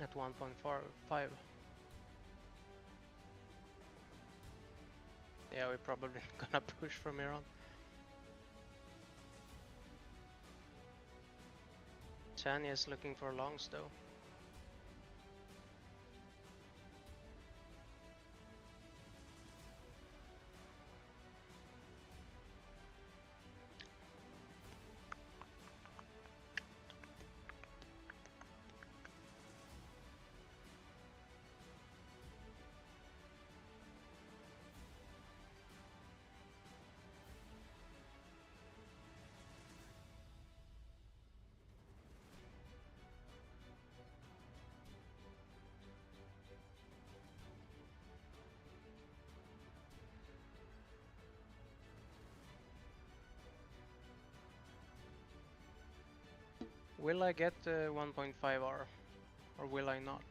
At 1.5. Yeah, we're probably gonna push from here on. Tanya is looking for longs though. Will I get 1.5R or will I not?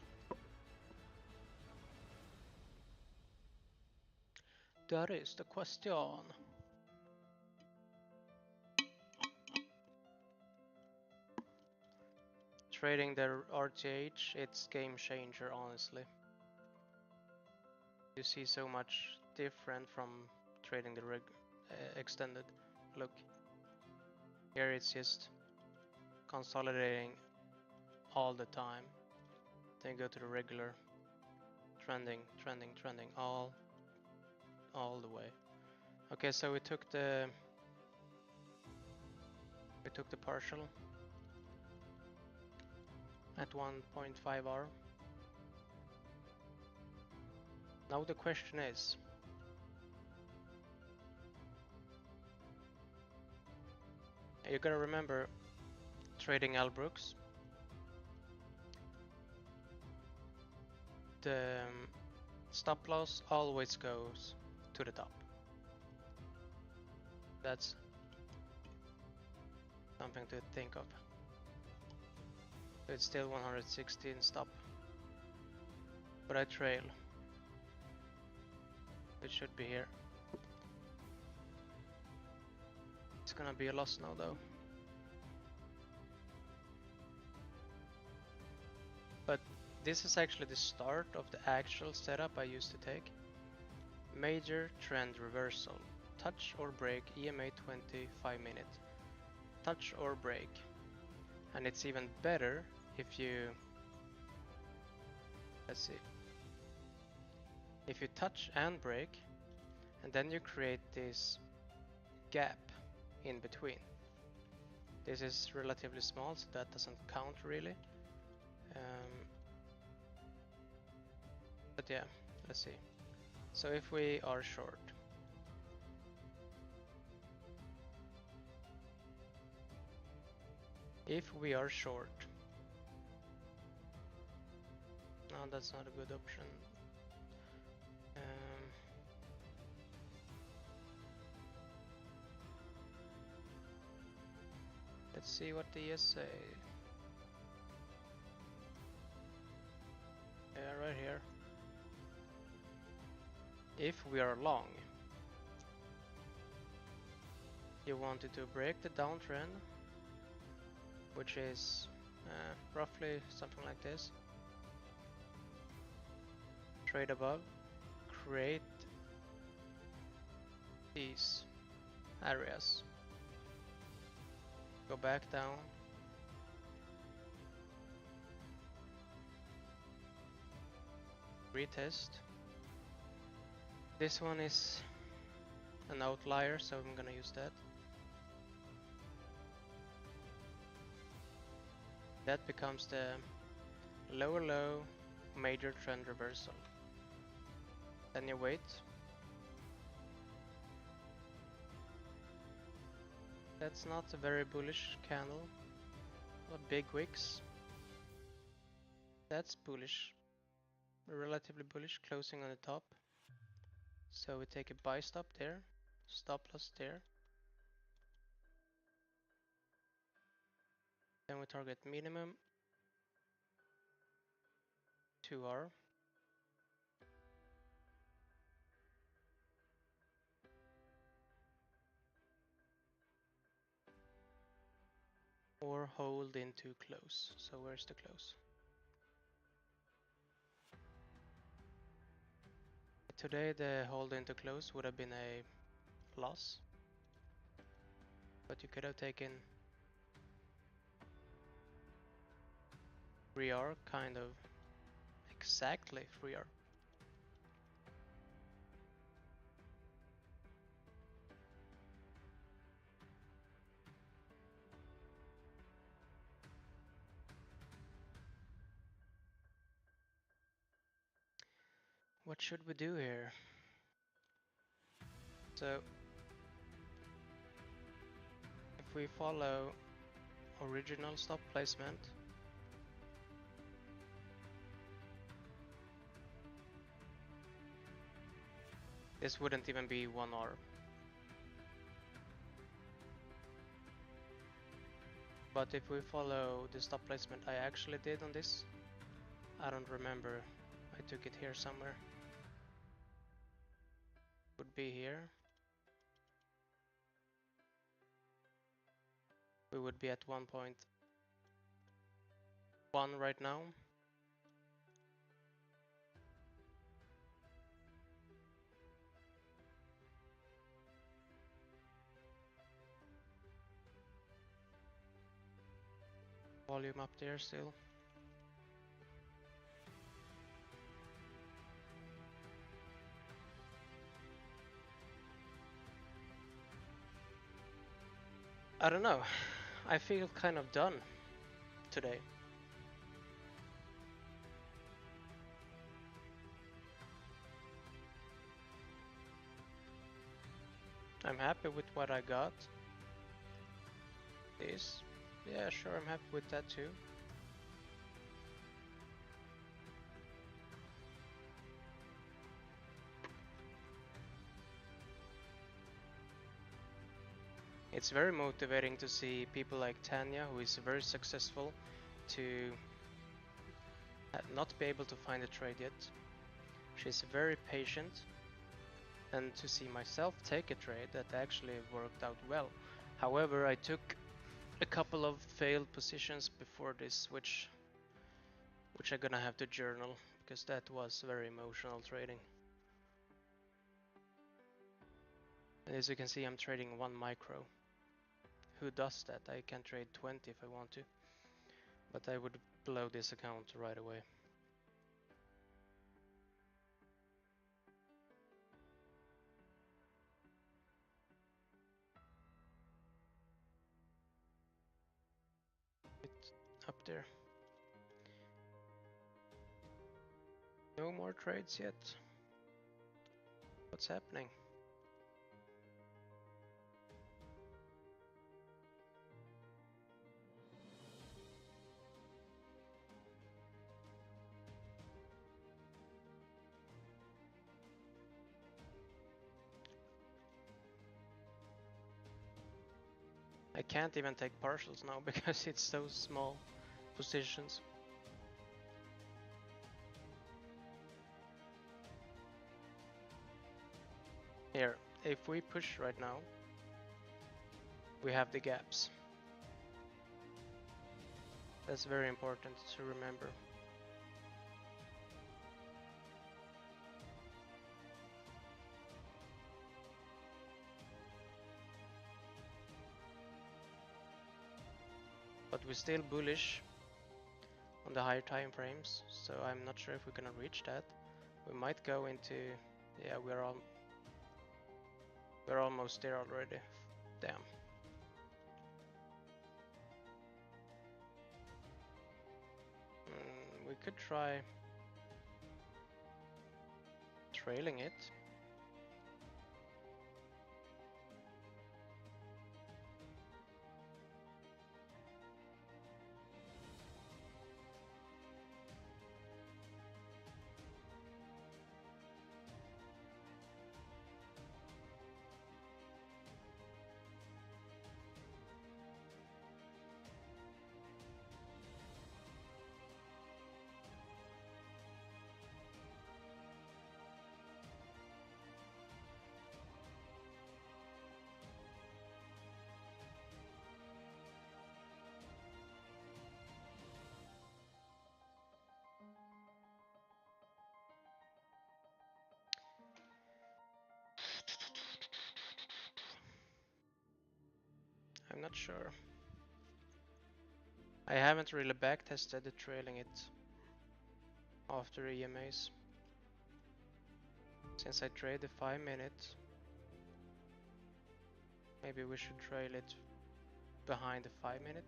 That is the question. Trading the RTH, it's game changer, honestly. You see so much different from trading the extended. Look, here it's just consolidating all the time. Then go to the regular, trending, all the way. Okay, so we took the partial at 1.5R. Now the question is, you gotta remember trading Albrooks. The stop loss always goes to the top. That's something to think of. It's still 116 stop, but I trail. It should be here. It's gonna be a loss now though. But this is actually the start of the actual setup I used to take. Major trend reversal. Touch or break EMA 25 minutes. Touch or break. And it's even better if you, let's see, if you touch and break and then you create this gap in between. This is relatively small, so that doesn't count really. But yeah, let's see. So if we are short, no, that's not a good option. Let's see what the ES say. Yeah, right here. If we are long, you want it to break the downtrend, which is roughly something like this. Trade above, create these areas, go back down, retest. This one is an outlier, so I'm gonna use that. That becomes the lower low major trend reversal. Then you wait. That's not a very bullish candle. A big wicks. That's bullish. Relatively bullish, closing on the top. So we take a buy stop there, stop loss there. Then we target minimum 2R. Or hold into close. So where's the close? Today the hold into close would have been a loss. But you could have taken 3R, kind of exactly 3R. What should we do here? So if we follow original stop placement, this wouldn't even be 1R. But if we follow the stop placement I actually did on this, I don't remember, I took it here somewhere. Would be here. We would be at 1.1 right now. Volume up there still. I don't know. I feel kind of done today. I'm happy with what I got. This. Yeah, sure, I'm happy with that too. It's very motivating to see people like Tanya, who is very successful, to not be able to find a trade yet. She's very patient, and to see myself take a trade that actually worked out well. However, I took a couple of failed positions before this, which I'm gonna have to journal, because that was very emotional trading. And as you can see, I'm trading 1 micro. Who does that? I can trade 20 if I want to, but I would blow this account right away. It's up there. No more trades yet. What's happening? I can't even take partials now because it's so small positions. Here, if we push right now, we have the gaps. That's very important to remember. But we're still bullish on the higher time frames, so I'm not sure if we're gonna reach that. We might go into, yeah, we're almost there already. Damn. We could try trailing it. I'm not sure. I haven't really backtested the trailing it after EMAs. Since I trade the 5 minute, maybe we should trail it behind the 5 minute.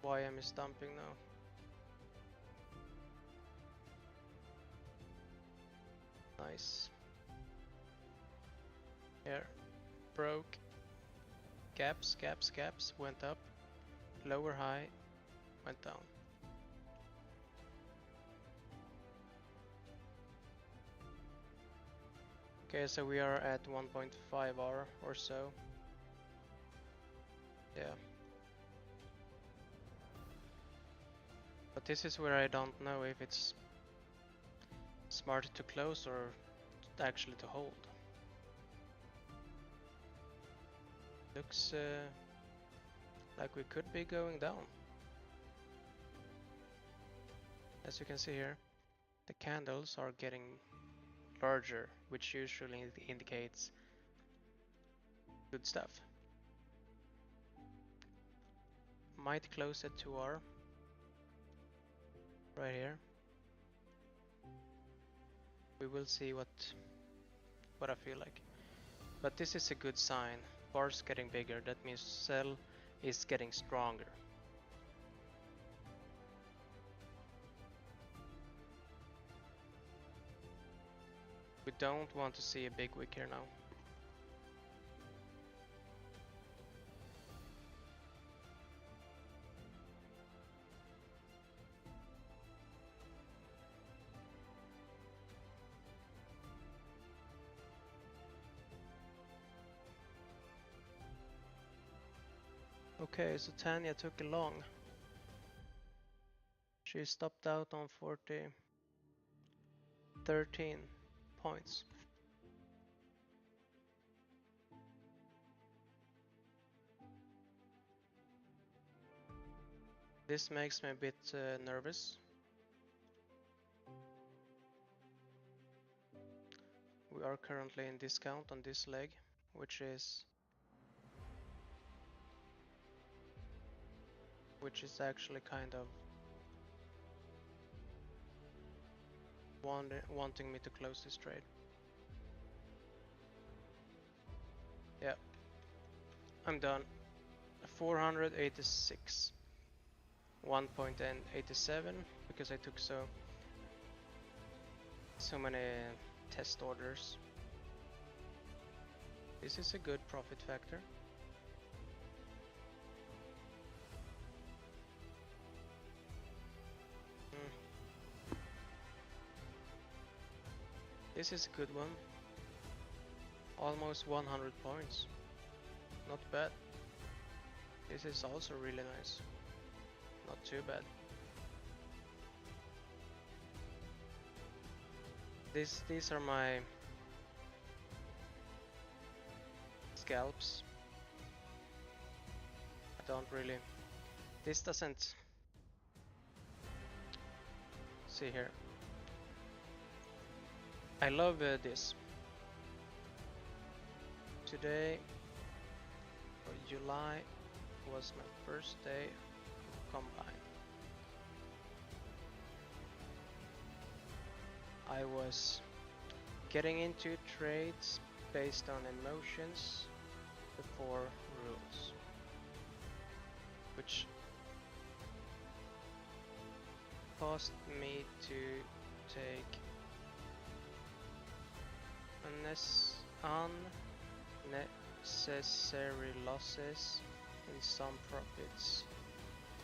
YM is dumping now. Nice. Here, broke. Gaps, gaps, gaps, went up. Lower high, went down. Okay, so we are at 1.5 hour or so. Yeah. But this is where I don't know if it's smarter to close or actually to hold. Looks like we could be going down. As you can see here, the candles are getting larger, which usually indicates good stuff. Might close at 2R right here. We will see what I feel like. But this is a good sign. Bars getting bigger, that means sell is getting stronger. We don't want to see a big wick here now. Okay, so Tanya took a long. She stopped out on 13 points. This makes me a bit nervous. We are currently in discount on this leg, which is actually kind of wanting me to close this trade. Yeah, I'm done. 486, 1.87 because I took so many test orders. This is a good profit factor. This is a good one. Almost 100 points. Not bad. This is also really nice. Not too bad. These are my scalps. I don't really. This doesn't. See here. I love this. Today, for July, was my first day of Combine. I was getting into trades based on emotions before rules, which caused me to take unnecessary losses in some profits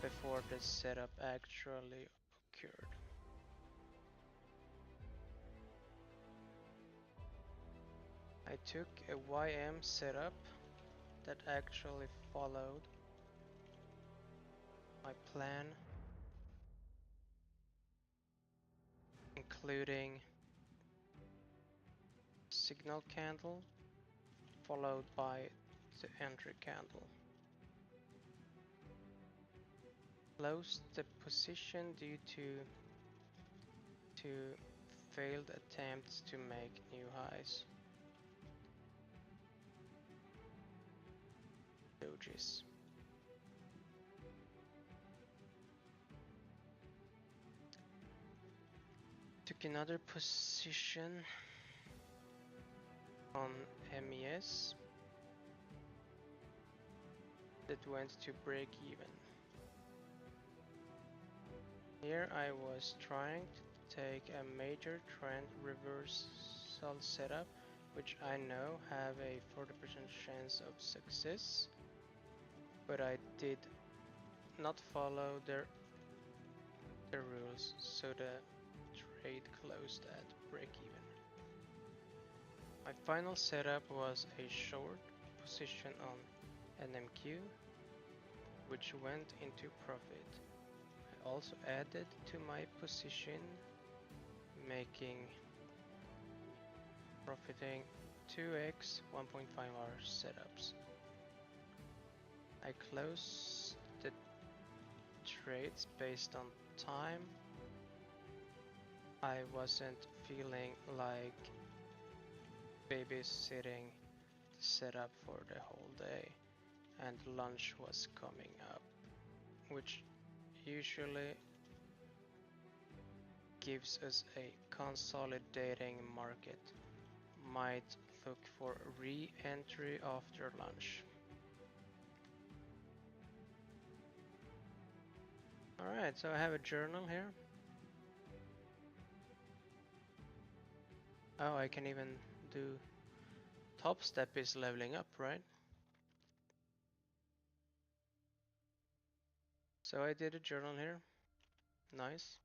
before the setup actually occurred. I took a YM setup that actually followed my plan, including signal candle followed by the entry candle. Closed the position due to failed attempts to make new highs. Dojis. Took another position on MES that went to break even. Here I was trying to take a major trend reversal setup, which I know have a 40% chance of success, but I did not follow the rules, so the trade closed at break even. My final setup was a short position on NMQ, which went into profit. I also added to my position, profiting 2x 1.5 hour setups. I closed the trades based on time. I wasn't feeling like babysitting the setup for the whole day, and lunch was coming up, which usually gives us a consolidating market. Might look for re-entry after lunch. Alright, so I have a journal here. Oh, I can even do Topstep is leveling up, right? So I did a journal here. Nice.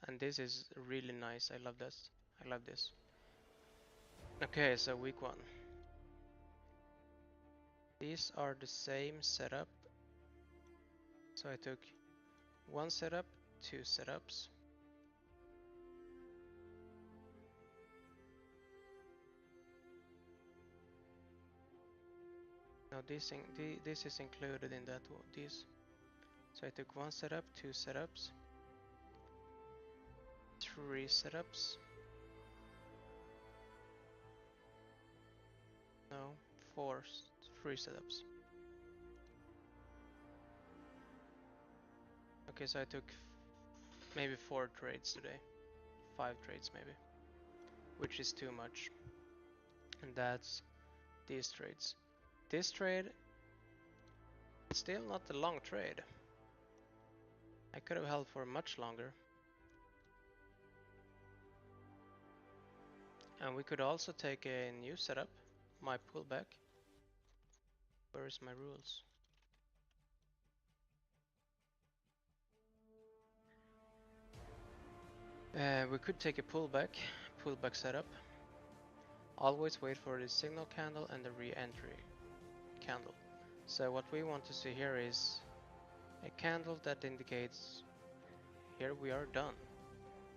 And this is really nice. I love this. I love this. Okay, so week 1. These are the same setup. So I took 1 setup, 2 setups. Now this is included in that one. So I took 1 setup, 2 setups, 3 setups. No, 3 setups. Okay, so I took maybe 4 trades today. 5 trades maybe. Which is too much. And that's these trades. This trade, still not a long trade. I could have held for much longer. And we could also take a new setup, my pullback. Where is my rules? We could take a pullback setup. Always wait for the signal candle and the re-entry candle. So what we want to see here is a candle that indicates here we are done.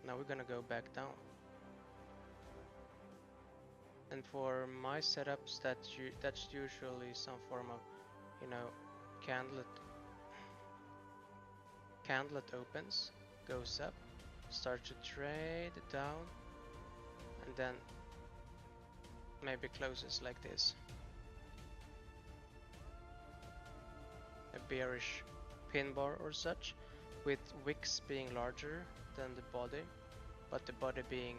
Now we're gonna go back down. And for my setups, that's usually some form of, you know, candlet opens, goes up, starts to trade down, and then maybe closes like this. A bearish pin bar or such, with wicks being larger than the body, but the body being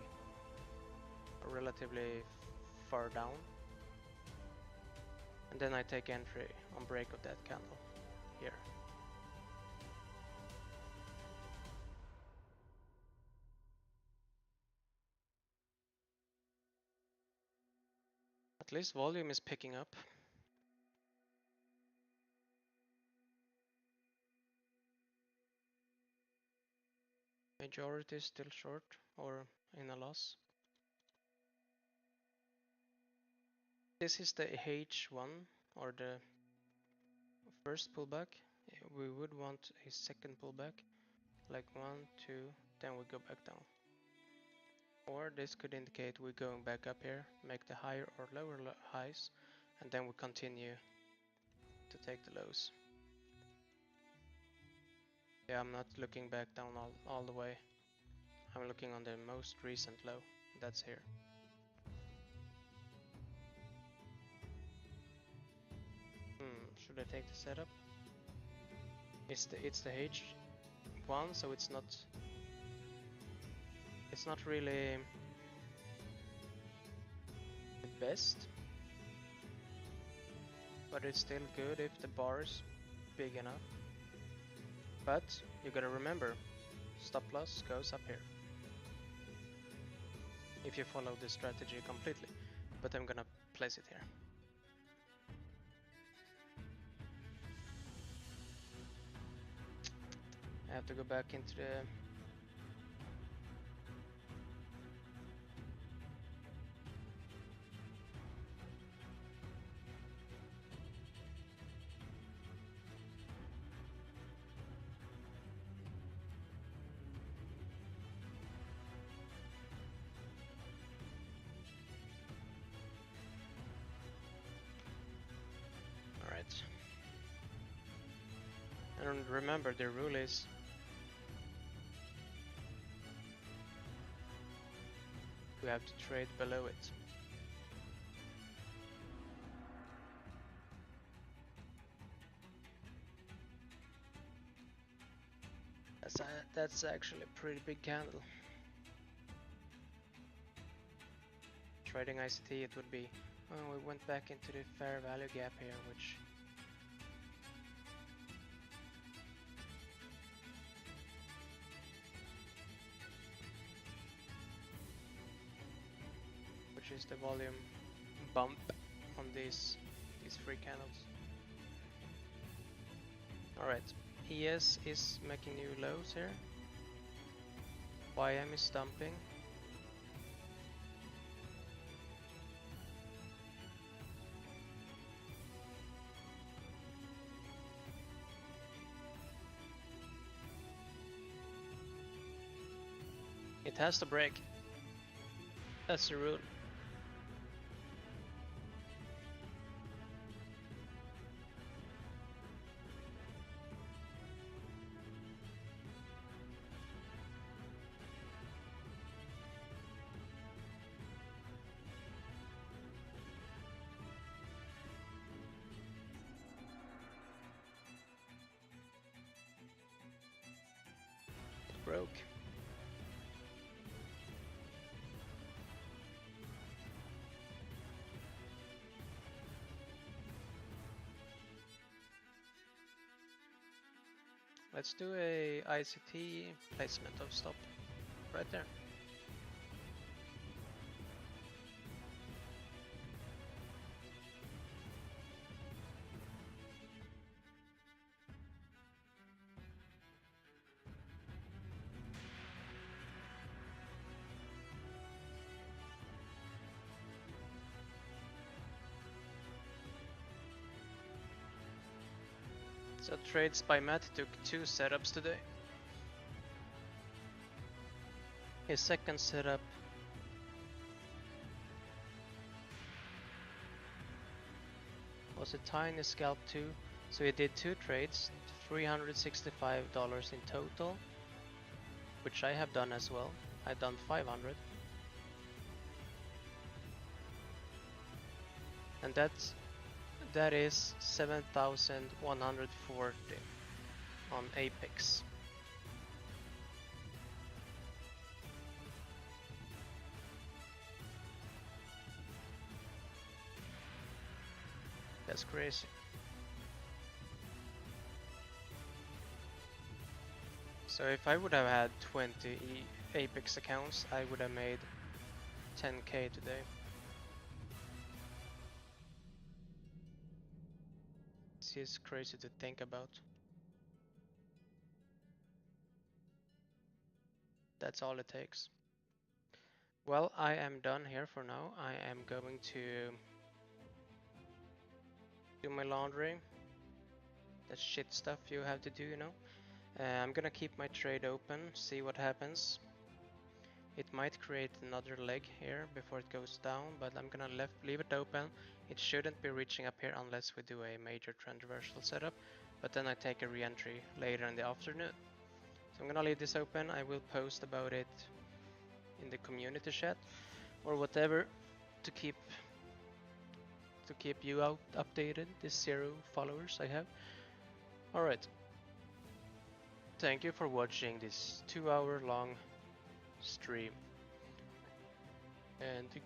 relatively far down. And then I take entry on break of that candle here. At least volume is picking up. Majority is still short or in a loss. This is the H1 or the first pullback. We would want a second pullback, like 1, 2, then we go back down. Or this could indicate we're going back up here, make the higher or lower highs, and then we continue to take the lows. Yeah, I'm not looking back down all the way. I'm looking on the most recent low. That's here. Should I take the setup? It's the H1, so it's not really the best, but it's still good if the bar is big enough. But you gotta remember, stop loss goes up here if you follow this strategy completely, but I'm gonna place it here. I have to go back into the and remember, the rule is we have to trade below it. That's actually a pretty big candle. Trading ICT, it would be, oh, we went back into the fair value gap here, which is the volume bump on these three candles. Alright, ES is making new lows here. YM is dumping. It has to break. That's the rule. It broke. Let's do a ICT placement of stop right there. So trades by Matt took 2 setups today. His second setup was a tiny scalp too. So he did 2 trades, $365 in total, which I have done as well. I've done 500. And that is 7,140 on Apex. That's crazy. So if I would have had 20 Apex accounts, I would have made 10k today. This is crazy to think about. That's all it takes. Well, I am done here for now. I am going to do my laundry. That shit stuff you have to do, you know. I'm gonna keep my trade open, see what happens. It might create another leg here before it goes down, but I'm gonna leave it open. It shouldn't be reaching up here unless we do a major trend reversal setup, but then I take a re-entry later in the afternoon. So I'm gonna leave this open. I will post about it in the community chat or whatever to keep you updated. These 0 followers I have. Alright. Thank you for watching this 2-hour long stream. And good